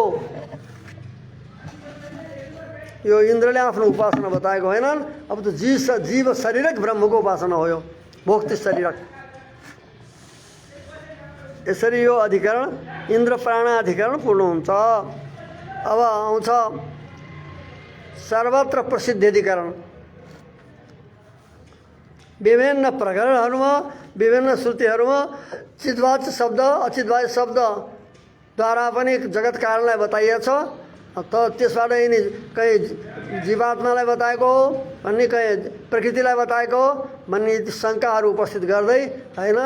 यो इन्द्रले आफ्नो उपासना बताएको होइनन्, अब त जीव शरीरक ब्रह्मको उपासना हो, यो भोक्ति शरीरक। यसरी यो अधिकरण इन्द्र प्राण अधिकरण पूर्ण हुन्छ। अब आउँछ सर्वत्र प्रसिद्ध अधिकरण। विभिन्न प्रकरणहरूमा, विभिन्न श्रुतिहरूमा चिद्वाच्य शब्द अचिद्वाच्य शब्दद्वारा पनि जगत कारणलाई बताइएछ। त त्यसबाट यिनी कहीँ जीवात्मालाई बताएको हो भन्ने, कहीँ प्रकृतिलाई बताएको हो भन्ने शङ्काहरू उपस्थित गर्दै होइन,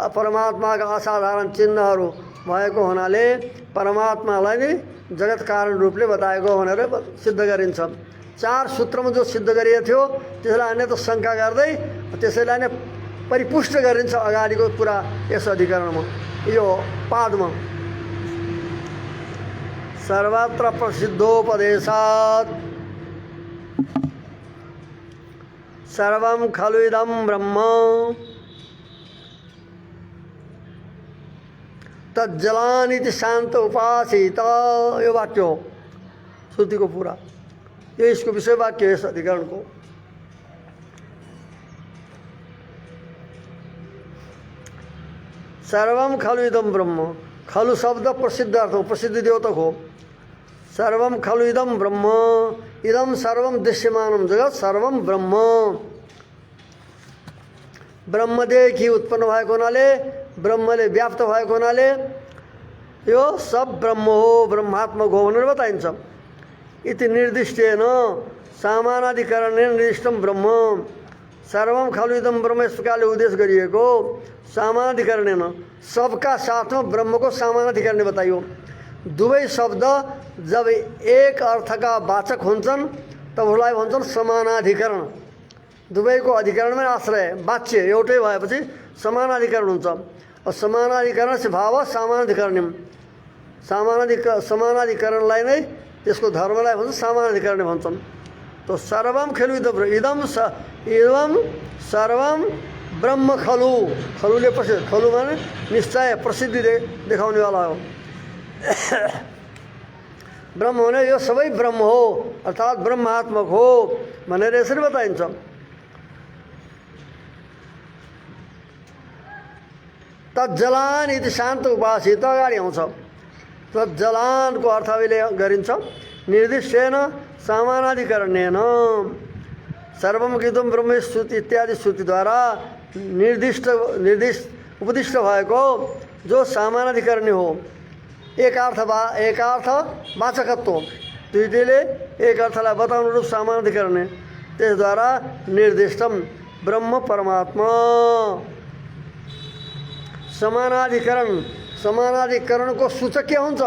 परमात्माका असाधारण चिन्हहरू भएको हुनाले परमात्मालाई नै जगत कारण रूपले बताएको भनेर सिद्ध गरिन्छ। 4 सूत्रमा जो सिद्ध गरिएको थियो त्यसलाई अन्यथा शङ्का गर्दै त्यसैलाई नै परिपुष्ट गरिन्छ अगाडिको कुरा यस अधिकरणमा, यो पादमा। सर्वत्र प्रसिद्धोपदेशात् सर्वं खलु इदं ब्रह्म तज्जलानिति शान्त उपासित, यो वाक्य हो श्रुतिको पूरा, यो इसको विषय वाक्य है इस अधिकरण को। सर्वं खलु इदं ब्रह्म, खलु शब्द प्रसिद्ध अर्थ हो, प्रसिद्ध द्योतक हो। सर्वम खलु इदम ब्रह्म, इदम सर्वम दृश्यमानम जगत सर्वम ब्रह्म। ब्रह्मदेखि उत्पन्न भएको हुनाले, ब्रह्मले व्याप्त भएको हुनाले यो सब ब्रह्म हो, ब्रह्मात्मक हो भनेर बताइन्छ। इति निर्दिष्टेन सामानाधिकरणेन निर्दिष्टम ब्रह्म, सर्वम खलु इदम ब्रह्म यस प्रकारले उद्देश्य गरिएको सामानाधिकरणेन, सबका साथमा ब्रह्मको सामानाधिकरण बताइयो। दुवै शब्द जब एक अर्थका वाचक हुन्छन् तब उसलाई भन्छन् समानाधिकरण। दुवैको अधिकरणमै आश्रय, वाच्य एउटै भएपछि समानाधिकरण हुन्छ। और समानाधिकरण से भाव सामानाधिकरणम, समानाधिकरणलाई नै त्यसको धर्मलाई भन्छ सामानाधिकरण भन्छन्। तो सर्वम खलु इदम सर्वम ब्रह्म खलु, खलुले प्रसिद्ध, खलु माने निश्चय प्रसिद्धि देखाउनेवाला हो। ब्रह्म भने यो सबै ब्रह्म हो अर्थात् ब्रह्मात्मक हो भनेर यसरी बताइन्छ। तज्जलान इति शान्त उपासित अगाडि आउँछ। तज्जलानको अर्थ अहिले गरिन्छ निर्दिष्टेन सामानाधिकरणेन, सर्वम गीतम ब्रह्म श्रुति इत्यादि श्रुतिद्वारा उपदिष्ट भएको जो सामानाधिकरण हो। एकार्थ वाचकत्व, दुईटैले एक अर्थलाई बताउनु रूप सामानाधिकरण, त्यसद्वारा निर्दिष्टम ब्रह्म परमात्मा। समानाधिकरणको सूचक के हुन्छ?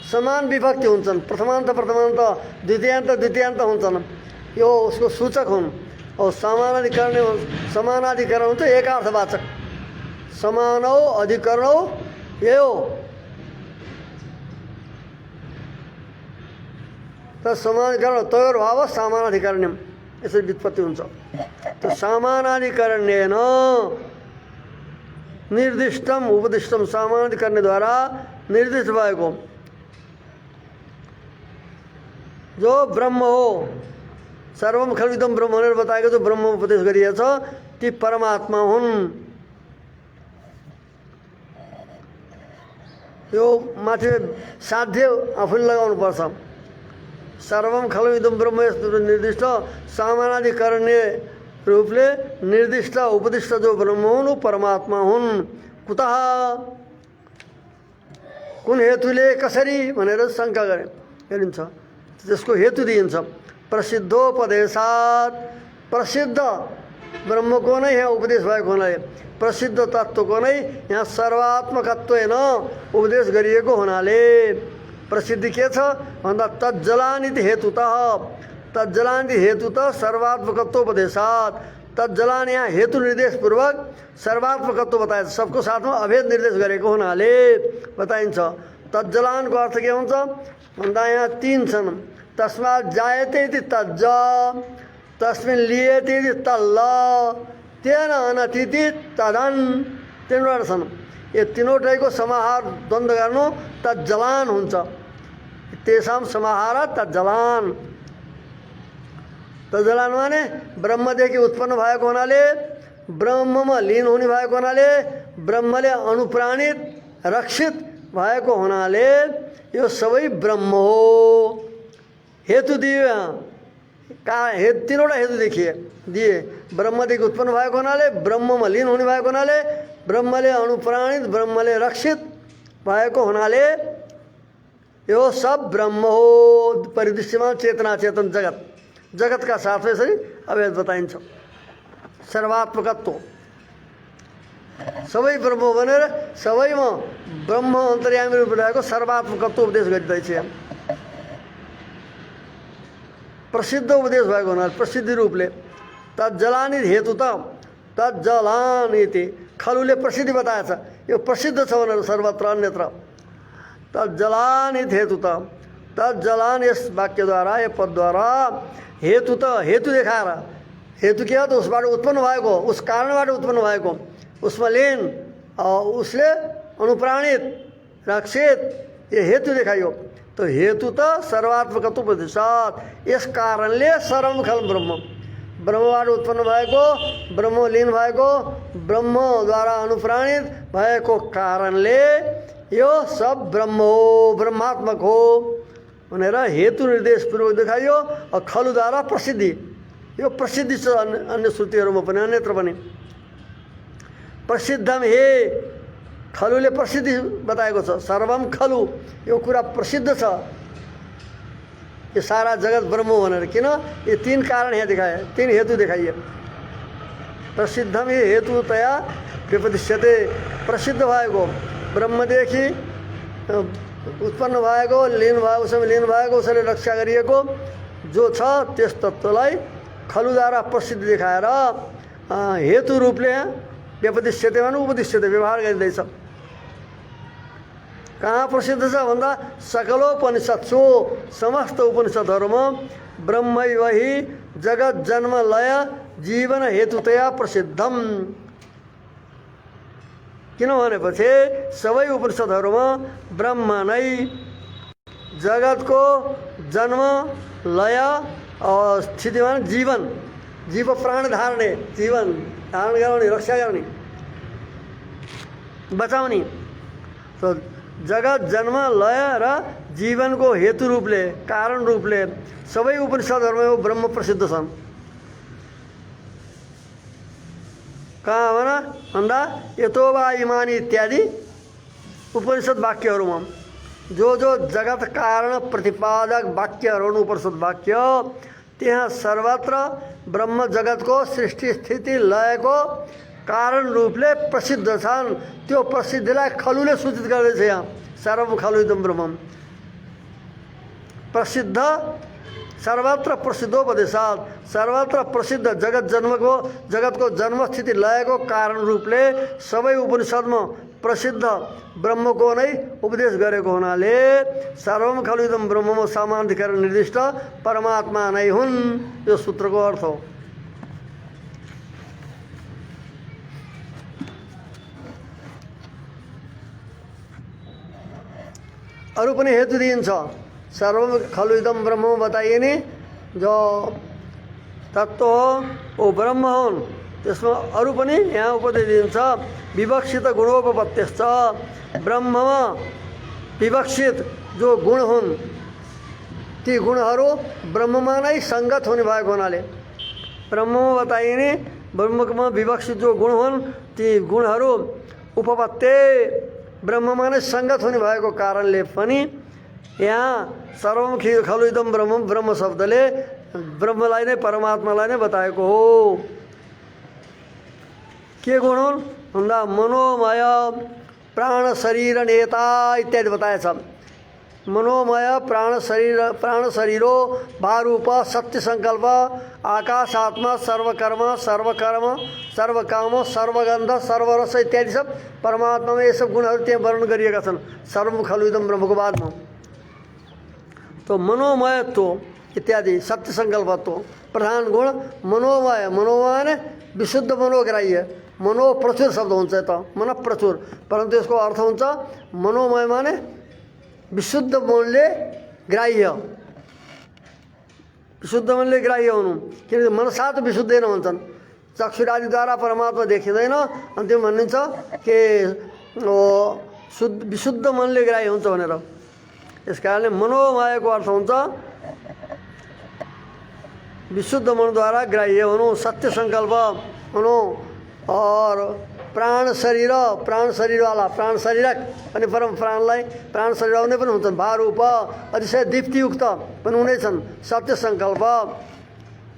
समान विभक्ति हुन्छन्, प्रथमान्त द्वितीयान्त हुन्छन्, यो उसको सूचक हुन्। और समानाधिकरण हुन्छ एकार्थवाचक, समानौ अधिकरणौ यो त समानाधिकरण तयोर भाव सामानाधिकरणम, यसरी व्युत्पत्ति हुन्छ। तो सामानाधिकरणेन निर्दिष्टम उपदिष्टम, सामानाधिकरणद्वारा निर्दिष्ट भएको जो ब्रह्म हो, सर्वम खलु इदम ब्रह्म भनेर बताएको जो ब्रह्म उपदेश गरिएछ ती परमात्मा हुन्। यो माथि साध्य आफूले लगाउनु पर्छ। सर्वम खलु इदम ब्रह्म निर्दिष्ट सामानाधिकरणीय रूपले निर्दिष्ट उपदिष्ट जो ब्रह्म हुन् परमात्मा हुन्। कुतः, कुन हेतुले कसरी भनेर शङ्का गरिन्छ, त्यसको हेतु दिइन्छ। प्रसिद्धोपदेशात्, प्रसिद्ध ब्रह्मको नै यहाँ उपदेश भएको हुनाले, प्रसिद्ध तत्त्वको नै यहाँ सर्वात्मकत्वेन उपदेश गरिएको हुनाले प्रसिद्धि के छ भन्दा तज्जलानिति हेतुतः, तज्जलानिति हेतुतः सर्वात्मकत्वोपदेशात्, तज्जलान यहाँ हेतु निर्देशपूर्वक सर्वात्मकत्व बताइन्छ, सबको साथमा अभेद निर्देश गरेको हुनाले बताइन्छ। तज्जलानको अर्थ के हुन्छ भन्दा यहाँ तीन छन्। तस्मात् जायते इति तज्ज, तस्मिन् लियते इति तल्ल, तेन अनतिथि तदन, तीनवटा छन्। यो तीनवटैको समाहार द्वन्द्व गर्नु तज्जलान हुन्छ। तेषां समाहार तज्जलान। तज्जलान माने ब्रह्मदेखि उत्पन्न भएको हुनाले, ब्रह्ममा लीन हुने भएको हुनाले, ब्रह्मले अनुप्राणित रक्षित भएको हुनाले यो सबै ब्रह्म हो। हेतु दिए तीनवटा हेतु दिए। ब्रह्मदेखि उत्पन्न भएको हुनाले, ब्रह्ममा लीन हुने भएको हुनाले, ब्रह्मले अनुप्राणित ब्रह्मले रक्षित भएको हुनाले यो सब ब्रह्म हो। परिदृश्यमा चेतना चेतन जगत, जगतका साथमा यसरी अभेद बताइन्छ। सर्वात्मकत्व सबै ब्रह्म भनेर सबैमा ब्रह्म अन्तर्यामी रूप रहेको सर्वात्मकत्व उपदेश गरिँदैछ। प्रसिद्ध उपदेश भएको हुनाले प्रसिद्धि रूपले तज्जलानि हेतु त तज्जलान इति खलुले प्रसिद्धि बताएछ। यो प्रसिद्ध छ भनेर सर्वत्र अन्यत्र। तज्जलान इति हेतु त, तज्जलान यस वाक्यद्वारा यो पदद्वारा हेतु त हेतु देखाएर, हेतु के हो त उसबाट उत्पन्न भएको, उस कारणबाट उत्पन्न भएको, उसमा लीन उसले अनुप्राणित रक्षित, ये हेतु देखाइयो। तो हेतु त सर्वात्मकत्व उपदेशात्, यस कारणले सर्वम खलु ब्रह्म, ब्रह्मबाट उत्पन्न भएको, ब्रह्म लीन भएको, ब्रह्मद्वारा अनुप्राणित भएको कारणले यो सब ब्रह्म हो, ब्रह्मात्मक हो भनेर हेतु निर्देशपूर्वक देखाइयो। खलु द्वारा प्रसिद्धि, यो प्रसिद्धि छ अन्य श्रुतिहरूमा पनि अन्यत्र पनि। प्रसिद्धम हे, खलुले प्रसिद्धि बताएको छ। सर्वम खलु, यो कुरा प्रसिद्ध छ, यो सारा जगत ब्रह्म हो भनेर। किन? ये तीन कारण यहाँ देखाए, तीन हेतु देखाइए। प्रसिद्धम हे हेतुतया व्यपदिश्यते, प्रसिद्ध भएको ब्रह्मदेखि उत्पन्न भएको, लीन भएको, उसमा लीन भएको, उसले रक्षा गरिएको जो छ त्यस तत्त्वलाई खलुद्वारा प्रसिद्ध देखाएर हेतु रूपले व्यपदिश्यते भने उपदिश्यते, व्यवहार गरिँदैछ। कहाँ प्रसिद्ध छ भन्दा सकलोपनिषत्सु, समस्त उपनिषदहरूमा ब्रह्मैव हि जगत जन्म लय जीवन हेतुतया प्रसिद्धम। किन भनेपछि सबै उपनिषदहरूमा ब्रह्म नै जगतको जन्म लय स्थितिमा जीवन, जीव प्राण धार्ने, जीवन धारण गराउने, रक्षा गर्ने, बचाउने, तो जगत जन्म लय र जीवनको हेतु रूपले, कारण रूपले सबै उपनिषदहरूमा ब्रह्म प्रसिद्ध छन्। कहाँ भन्दा यतो वा इमानी इत्यादि उपनिषद वाक्यहरूमा जो जगत कारण प्रतिपादक वाक्यहरू उपनिषद वाक्य, त्यहाँ सर्वत्र ब्रह्म जगतको सृष्टि स्थिति लयको कारण रूपले प्रसिद्ध छन्। त्यो प्रसिद्धिलाई खलुले सूचित गर्दैछ। यहाँ सर्वम खलु इदं ब्रह्मम, प्रसिद्ध सर्वत्र प्रसिद्धोपदेशात्, सर्वत्र प्रसिद्ध जगत जन्मको, जगतको जन्म स्थिति लयको कारण रूपले सबै उपनिषदमा प्रसिद्ध ब्रह्मको नै उपदेश गरेको हुनाले सर्वम खलु इदं ब्रह्ममा सामान्धिकरण निर्दिष्ट परमात्मा नै हुन्, यो सूत्रको अर्थ हो। अरू पनि हेतु दिइन्छ। सर्वम खलु इदं ब्रह्म बताइए नि, जो तत्व हो वो ब्रह्म हुन्। त्यसमा अरू पनि यहाँ उपदेश दिइन्छ। विवक्षित गुणोपपत्तिश्च, ब्रह्ममा विवक्षित जो गुण हुन् ती गुणहरू ब्रह्ममा नै सङ्गत हुने भएको हुनाले, ब्रह्ममा बताइने ब्रह्ममा विवक्षित जो गुण हुन् ती गुणहरू उपपत्ति ब्रह्ममा नै सङ्गत हुने भएको कारणले पनि यहाँ सर्वम खलु इदं ब्रह्म, ब्रह्म शब्दले ब्रह्मलाई नै, परमात्मालाई नै बताएको हो। के गुण हुन् भन्दा मनोमय प्राण शरीर नेता इत्यादि बताएछ। मनोमय प्राण शरीरो भारूप सत्य संकल्प आकाश आत्मा सर्वकर्म सर्वकाम सर्वगन्ध सर्वरस इत्यादि सब परमात्मा में ये सब गुणहरू त्यहाँ वर्णन गरिएका छन् सर्वम खलु इदं ब्रह्मको बादमा। तो मनोमयत्व इत्यादि सत्य संकल्पत्व प्रधान गुण मनोमय, मनोमय ने विशुद्ध मनोग्राह्य, मनो प्रचुर शब्द हुन्छ त, मन प्रचुर, परन्तु यसको अर्थ हुन्छ मनोमय माने विशुद्ध मनले ग्राह्य, विशुद्ध मनले ग्राह्य हुनु। किनकि मन साथ विशुद्धेन भन्छन्, चक्षुरादिद्वारा परमात्मा देखिँदैन, अनि त्यो भनिन्छ कि विशुद्ध मनले ग्राह्य हुन्छ भनेर। यस कारणले मनोमयको अर्थ हुन्छ विशुद्ध मनद्वारा ग्राह्य हुनु, सत्य संकल्प हुनु। और प्राण शरीर वाला, प्राण शरीरक अनि परम प्राणलाई प्राण शरीर आउने पनि हुन्छन्, भारूप अतिशय दीप्तियुक्त पनि हुने छन्, सत्य संकल्प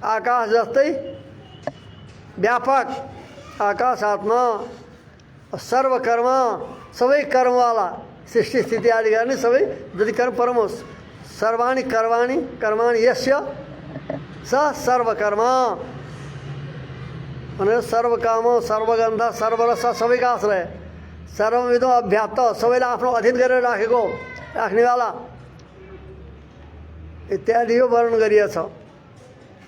आकाश जस्तै व्यापक आकाश आत्मा, सर्वकर्म सबै कर्मवाला, सृष्टि स्थिति आदि गर्ने सबै जति कर्म परम सर्वाणि कर्माणि यस्य स सर्वकर्म भनेर सर्वकाम सर्वगन्ध सर्वरस सबैका आश्रय सर्वविधो अभ्याप्त सबैलाई आफ्नो अधीन गरेर राख्नेवाला इत्यादि यो वर्णन गरिएको छ।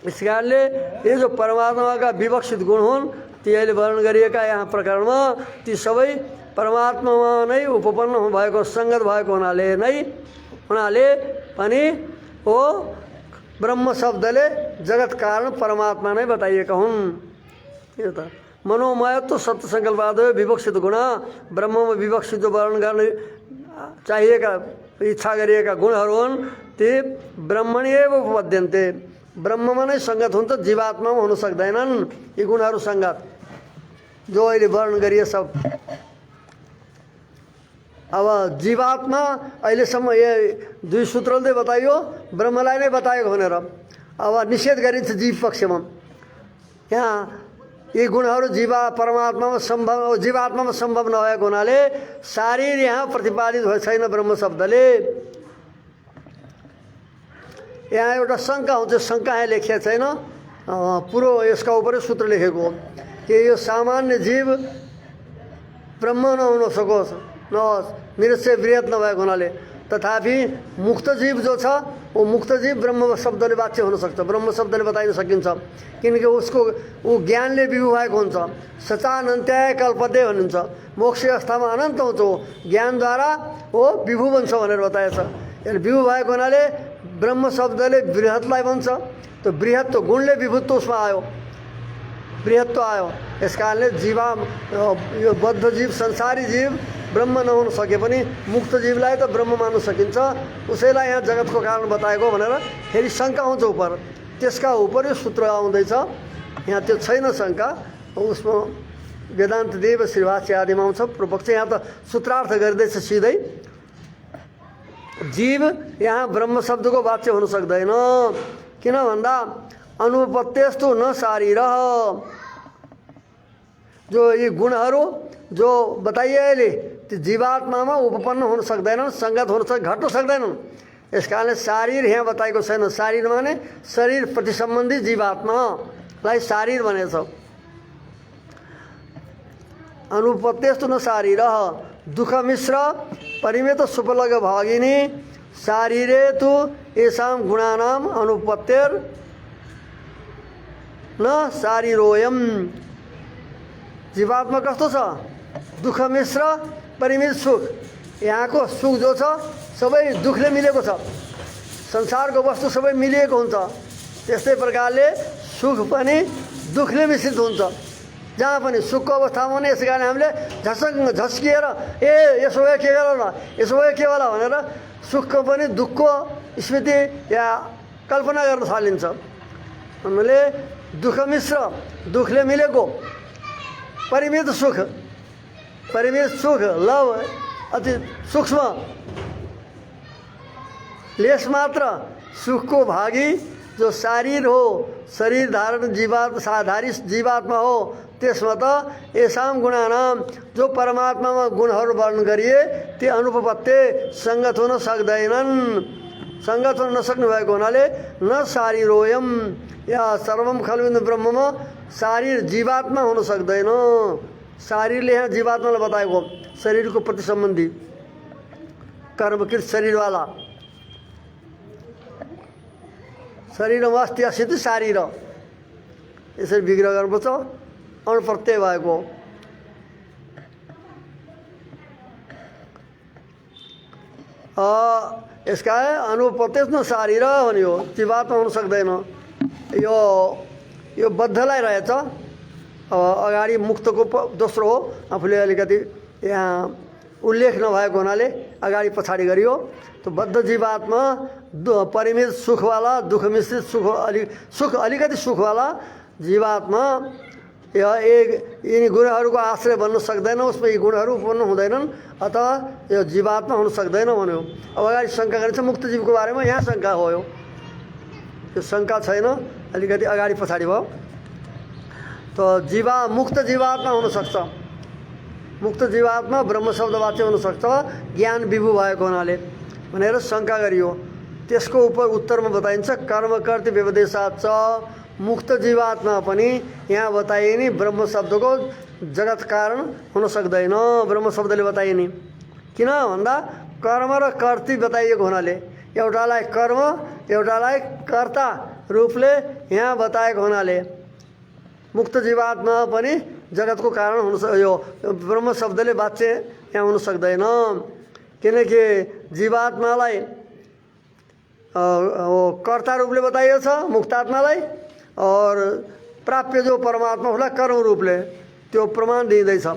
इस कारणले ये जो परमात्माका विवक्षित गुण हुन् ती अहिले वर्णन गरिएका यहाँ प्रकरणमा ती सबै परमात्मामा नै उपपन्न भएको सङ्गत भएको हुनाले पनि हो ब्रह्म शब्दले जगत कारण परमात्मा नै बताइएका हुन्। मनोमयत्व सत्य संकल्पादय विवक्षित गुण ब्रह्ममा विवक्षित जो वर्णन गर्ने चाहिएका इच्छा गरिएका गुणहरू हुन् ती ब्रह्मणी एव उपपद्यन्ते। ब्रह्ममा नै सङ्गत हुन्छ, जीवात्मामा हुन सक्दैनन् यी गुणहरू सङ्गत जो अहिले वर्णन गरिए सब। अब जीवात्मा अहिलेसम्म यो दुई सूत्रले बताइयो, ब्रह्मलाई नै बताएको भनेर। अब निषेध गरिन्छ जीव पक्षमा। यहाँ यी गुणहरू परमात्मामा सम्भव, जीवात्मामा सम्भव नभएको हुनाले शारीर यहाँ प्रतिपादित भएको छैन ब्रह्म शब्दले। यहाँ एउटा शङ्का हुन्छ, शङ्का यहाँ लेखिएको छैन, पुरो यसका उपर सूत्र लेखेको हो कि यो सामान्य जीव ब्रह्म नहुन सकोस्, नहोस्, निरस्य वृहत नभएको हुनाले। तथापि मुक्त जीव जो छ वो मुक्त जीव ब्रह्म शब्दले वाच्य हुन सक्छ, ब्रह्म शब्दले बताइन सकिन्छ, किनकि उसको ऊ ज्ञानले विभु भएको हुन्छ। सचानन्त्याय कल्पते भनिन्छ, मोक्ष अवस्थामा अनन्त हुन्छ, ज्ञानद्वारा वो विभु बन्छ भनेर बताएछ। यसले विभु भएको हुनाले ब्रह्म शब्दले बृहतलाई भन्छ, त्यो बृहत तो गुणले विभुत्व उसमा आयो, बृहत्व आयो। यस कारणले यो बद्ध जीव, संसारी जीव ब्रह्म नहुन सके पनि मुक्त जीवलाई त ब्रह्म मान्न सकिन्छ, उसैलाई यहाँ जगतको कारण बताएको भनेर फेरि शङ्का आउँछ उपर। त्यसका उपर यो सूत्र आउँदैछ, यहाँ त्यो छैन शङ्का। उसमा वेदान्त देव श्रीभाष्य आदिमा आउँछ पूर्वपक्ष, यहाँ त सूत्रार्थ गर्दैछ सिधै। जीव यहाँ ब्रह्म शब्दको वाच्य हुन सक्दैन, किन भन्दा अनुपत्यस्तु न शारीरः। जो यी गुणहरू जो बताइए अहिले त्यो जीवात्मामा उपपन्न हुन सक्दैनन्, सङ्गत हुन घट्न सक्दैनन्। यस कारणले शारीर यहाँ बताएको छैन। शारीर माने शरीर प्रतिसम्बन्धी जीवात्मालाई शारीर भनेछ। अनुपत्यस्तु न शारीरः दुःख मिश्र परिमेत सुपलग भागिनी शारीरे तु येषां गुणानाम् अनुपत्तिर न शारीरोयम। जीवात्मा कस्तो छ? दुःख मिश्र परिमित सुख। यहाँको सुख जो छ सबै दुःखले मिलेको छ, संसारको वस्तु सबै मिलिएको हुन्छ। त्यस्तै प्रकारले सुख पनि दुःखले मिश्रित हुन्छ। जहाँ पनि सुखको अवस्थामा पनि यसै कारण हामीले झस्किएर यसो भए के गर न, यसो भए के होला भनेर सुखको पनि दुःखको स्मृति या कल्पना गर्न थालिन्छ। हामीले दुःख मिश्र, दुःखले मिलेको परिमित सुख, परिमित सुख लव अति सूक्ष्म लेस मात्र सुखको भागी जो शरीर हो, शरीर धारण साधारी जीवात्मा हो, त्यसमा त येषां गुणानाम जो परमात्मामा गुणहरू वर्णन गरिए ती अनुपपत्ते सङ्गत हुन सक्दैनन्। सङ्गत हुन नसक्नु भएको हुनाले न शारीरोयम या सर्वम खलु ब्रह्ममा शारीर जीवात्मा हुन सक्दैन। शारीरले यहाँ जीवात्मालाई बताएको शरीरको प्रति सम्बन्धी कर्मकृत शरीरवाला शरीरमा अस्ति अस्ति शारीर यसरी विग्रह गर्नुपर्छ, अणप्रत्यय भएको। यसका अनुपत्य न शारीर भन्यो, जीवात्मा हुन सक्दैन। यो बद्धलाई रहेछ। अब अगाडि मुक्तको दोस्रो हो, आफूले अलिकति यहाँ उल्लेख नभएको हुनाले अगाडि पछाडि गरियो। त्यो बद्ध जीवात्मा परिमित सुखवाला, दुःख मिश्रित सुख अलिकति सुखवाला जीवात्मा यिनी गुणहरूको आश्रय बन्न सक्दैन, उसमा यी गुणहरू उत्पन्न हुँदैनन्, अतः यो जीवात्मा हुन सक्दैन भन्यो। अब अगाडि शङ्का गरिन्छ मुक्त जीवको बारेमा, यहाँ शङ्का हो। यो शङ्का छैन, अलिकति अगाडि पछाडि भयो। त मुक्त जीवात्मा हुनसक्छ, मुक्त जीवात्मा ब्रह्म शब्द वाच्य हुनसक्छ ज्ञान विभु भएको हुनाले भनेर शङ्का गरियो। त्यसको उत्तरमा बताइन्छ कर्मकर्ती व्यवदेशात् च मुक्त जीवात्मा पनि यहाँ बताइने ब्रह्म शब्दको जगत कारण हुन सक्दैन। ब्रह्म शब्दले बताइने किन भन्दा कर्म र कर्ती बताइएको हुनाले, एउटालाई कर्म एउटालाई कर्ता रूपले यहाँ बताएको हुनाले मुक्त जीवात्मा पनि जगतको कारण हुन यो ब्रह्म शब्दले वाच्य यहाँ हुन सक्दैन। किनकि जीवात्मालाई कर्ता रूपले बताइएको छ मुक्तात्मालाई, और प्राप्य जो परमात्मा होला कर्म रूपले त्यो प्रमाण दिँदैछ।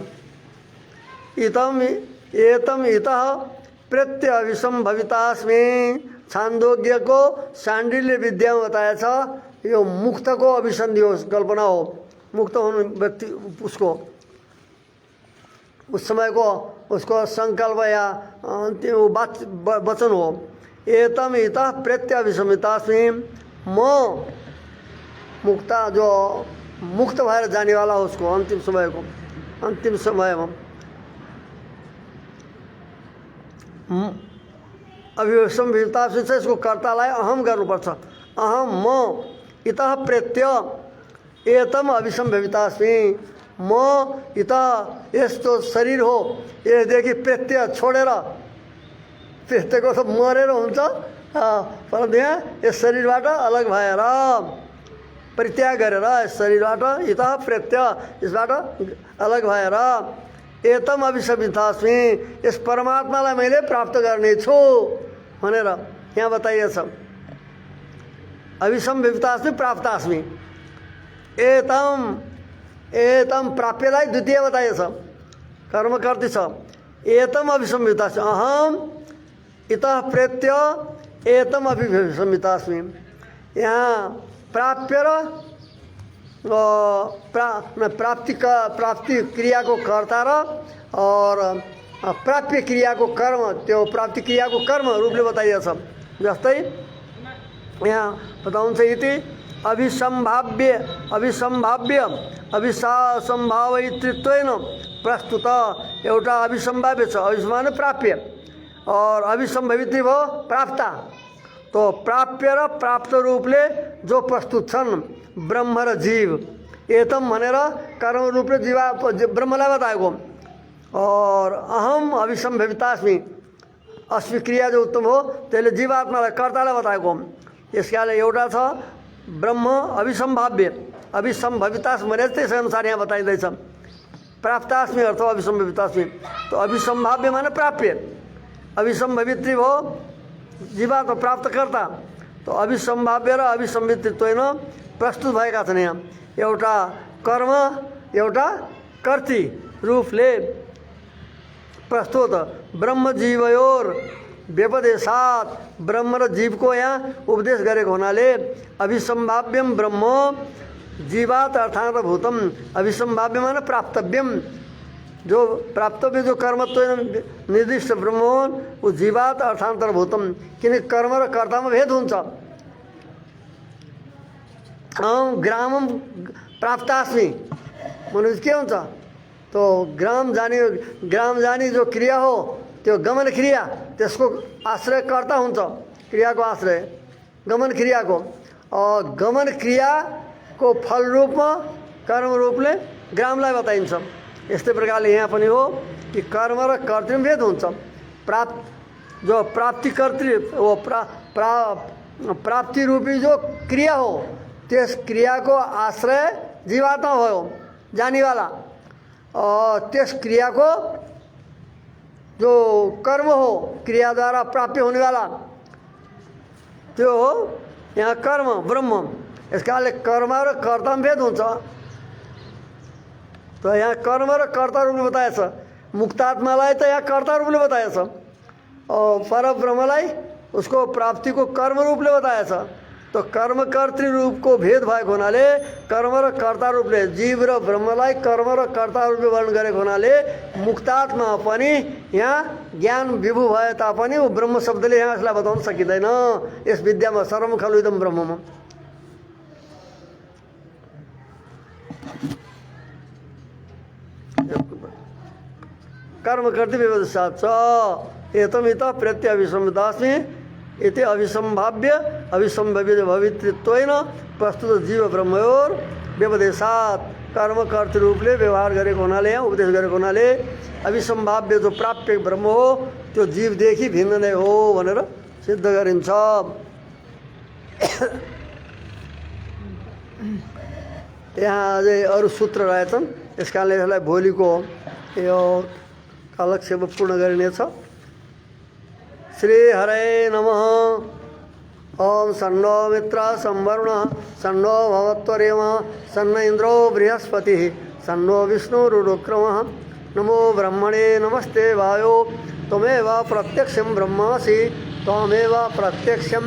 इतम एतम इतः प्रत्य अभिसंभवितास्मि। छांदोग्य को शांडिल्य विद्या में बताया था, यो मुक्त को अभिसंधि हो, कल्पना हो, मुक्त होने व्यक्ति उसको उस समय को उसको संकल्प या वचन हो। एतम इतः प्रत्यभिसंहितास्मि, म मुक्ता जो मुक्त भएर जाने वाला हो उसको अंतिम समय को, अंतिम समय में अभिसंहिता से इसको कर्तालाई अहम गर्नुपर्छ। अहम म इतः प्रत्य एतम अभिसंभवितास्मि, म इतः यस्तो शरीर हो यसदेखि प्रत्यय छोडेर, प्रत्ययको त मरेर हुन्छ, परन्तु यहाँ यस शरीरबाट अलग भएर परित्याग गरेर यस शरीरबाट इतः प्रत्यय यसबाट अलग भएर एतम अभिसंहितास्मि, यस परमात्मालाई मैले प्राप्त गर्नेछु भनेर यहाँ बताइएछ। अभिसंहितास्मि प्राप्तास्मि, एतम एतम प्राप्यलाई द्वितीय बताइएछ, कर्मकर्ती छ। एतम अभिसंहितास्मि, अहम इतः प्रत्यय एतम अभिसंहितास्मि। यहाँ प्राप्य र प्राप्ति क्रिया को कर्ता र और प्राप्य क्रिया को कर्म, त्यो प्राप्ति क्रिया को कर्म रूपले बताइएछ। जस्तै यहाँ बताउँछ इति अभिसंभाव्य अभिसंभावितृत्वेन प्रस्तुत, एउटा अभिसंभाव्य छ, अभिसंभाव्य प्राप्य और अभिसंभवित भयो प्राप्ता। तो प्राप्य र प्राप्त रूपले जो प्रस्तुत छन् ब्रह्म र जीव, एतम भनेर कर्म रूपले जीवा ब्रह्मलाई बताएको, और अहम अभिसंभवितास्मि अस्मि क्रिया जो उत्तम हो त्यसले जीवात्मालाई कर्तालाई बताएको। यसकाले एउटा छ ब्रह्म अभिसंभाव्य, अभिसंभवितास्मि भनेर त्यसै अनुसार यहाँ बताइँदैछ। प्राप्तास्मि अर्थ अभिसंभवितास्मि, तो अभिसंभाव्य माने प्राप्य, अभिसंभवित्री हो जीवात्मा प्राप्तकर्ता। तो अभिसंभाव्य र अभिसंभवितत्वेन प्रस्तुत भएका छन्। यहाँ एउटा कर्म एउटा कर्ती रूपले प्रस्तुत ब्रह्म जीवयोर व्यपदेशात, ब्रह्म र जीवको यहाँ उपदेश गरेको हुनाले अभिसंभाव्यम ब्रह्म जीवात अर्थान्तभूतम, अभिसंभाव्य माने प्राप्तव्यम, जो प्राप्तव्य जो कर्मत्व निर्दिष्ट ब्रह्म हो वो जीवात अर्थान्तरभूतम, किनकि कर्म र कर्तामा भेद हुन्छ। ग्रामम प्राप्तास्मि भनेपछि के हुन्छ, तो ग्राम जाने जो क्रिया हो त्यो गमन क्रिया, त्यसको आश्रय कर्ता हुन्छ, क्रियाको आश्रय गमन क्रियाको, और गमन क्रियाको फल रूपमा कर्म रूपले ग्रामलाई बताइन्छ। यस्तै प्रकारले यहाँ पनि हो कि कर्म र कर्तृ भेद हुन्छ। जो प्राप्तिकर्तृ वो प्राप्ति रूपी जो क्रिया हो त्यस क्रियाको आश्रय जीवात्मा भयो जानेवाला, और त्यस क्रियाको जो कर्म हो क्रियाद्वारा प्राप्य होनेवाला त्यो हो यहाँ कर्म ब्रह्म। यसकाले कर्म र कर्ता भेद हुन्छ। तो यहाँ कर्म र कर्ता रूपले बताएछ, मुक्तात्मालाई त यहाँ कर्ता रूपले बताएछ, और परब्रह्मलाई उसको प्राप्ति को कर्म रूपले बताएछ। तो कर्म कर्तृ रूप को भेद भएको हुनाले कर्म र कर्ता रूपले जीव र ब्रह्मलाई कर्म र कर्ता रूपले वर्णन गरेको हुनाले मुक्तात्मा पनि यहाँ ज्ञान विभू भए तापनि वो ब्रह्म शब्दले यहाँ यसलाई बताउन सकिँदैन। यस विद्यामा सर्वम खलु इदं ब्रह्ममा कर्म कर्तृ व्यवसाय छ। एतमित प्रत्यभिसंहितास्मि इति अभिसंभाव्य अभिसंभवितृत्वेन प्रस्तुत जीव ब्रह्मयोर व्यपदेशात, कर्म कर्तृ रूपले व्यवहार गरेको हुनाले यहाँ उपदेश गरेको हुनाले अभिसंभाव्य जो प्राप्य ब्रह्म हो त्यो जीवदेखि भिन्न नै हो भनेर सिद्ध गरिन्छ। यहाँ अझै अरू सूत्र रहेछन्, यस कारणले यसलाई भोलिको यो कालक्षेप पूर्ण गरिनेछ। श्री हरे नमः। ओम सन्नो मित्र संवरुण सन्नो भवत्वरेम सन्न इंद्रो बृहस्पति सन्नो विष्णुरुक्रम। नमो ब्रह्मणे नमस्ते वायो त्वमेव प्रत्यक्षं ब्रह्मासि त्वमेव प्रत्यक्षं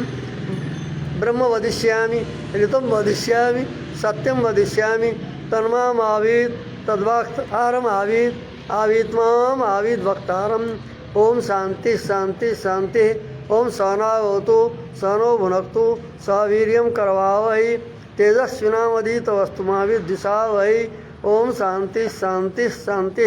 ब्रह्म वदिष्यामि ऋतं वदिष्यामि सत्यं वदिष्यामि तन्मामावीत् तद्वाक्तारम् आवीत् आवीत्माम् आवीत् वक्तारम् ओम शांति शांति शांति ओम सहनावतु सहनो भुनक्तु सवीर्यं करवावहै तेजस्विनावधीतमस्तुमाविद्विषावहै ओम शांति शांति शांति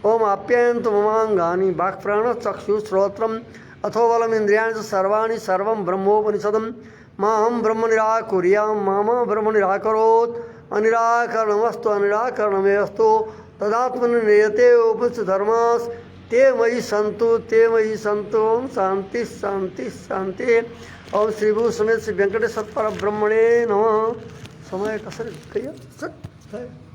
ओम आप्यायन्तु ममांगानि वाक्प्राणचक्षुश्रोत्रम् अथो बलमिन्द्रियाणि च सर्वाणि सर्वं ब्रह्मोपनिषदम् माहं ब्रह्म निराकुर्यां मामा ब्रह्म निराकरोत् अनिराकरणमस्तु अनिराकरणमेस्तु तदात्मनि नियते उपनिषद धर्मास् ते मयि सन्तु ओम शांति शांति शांति ओम श्री भू समेत श्री वेंकटेश्वर परब्रह्मणे नमः। समय कसर कहिए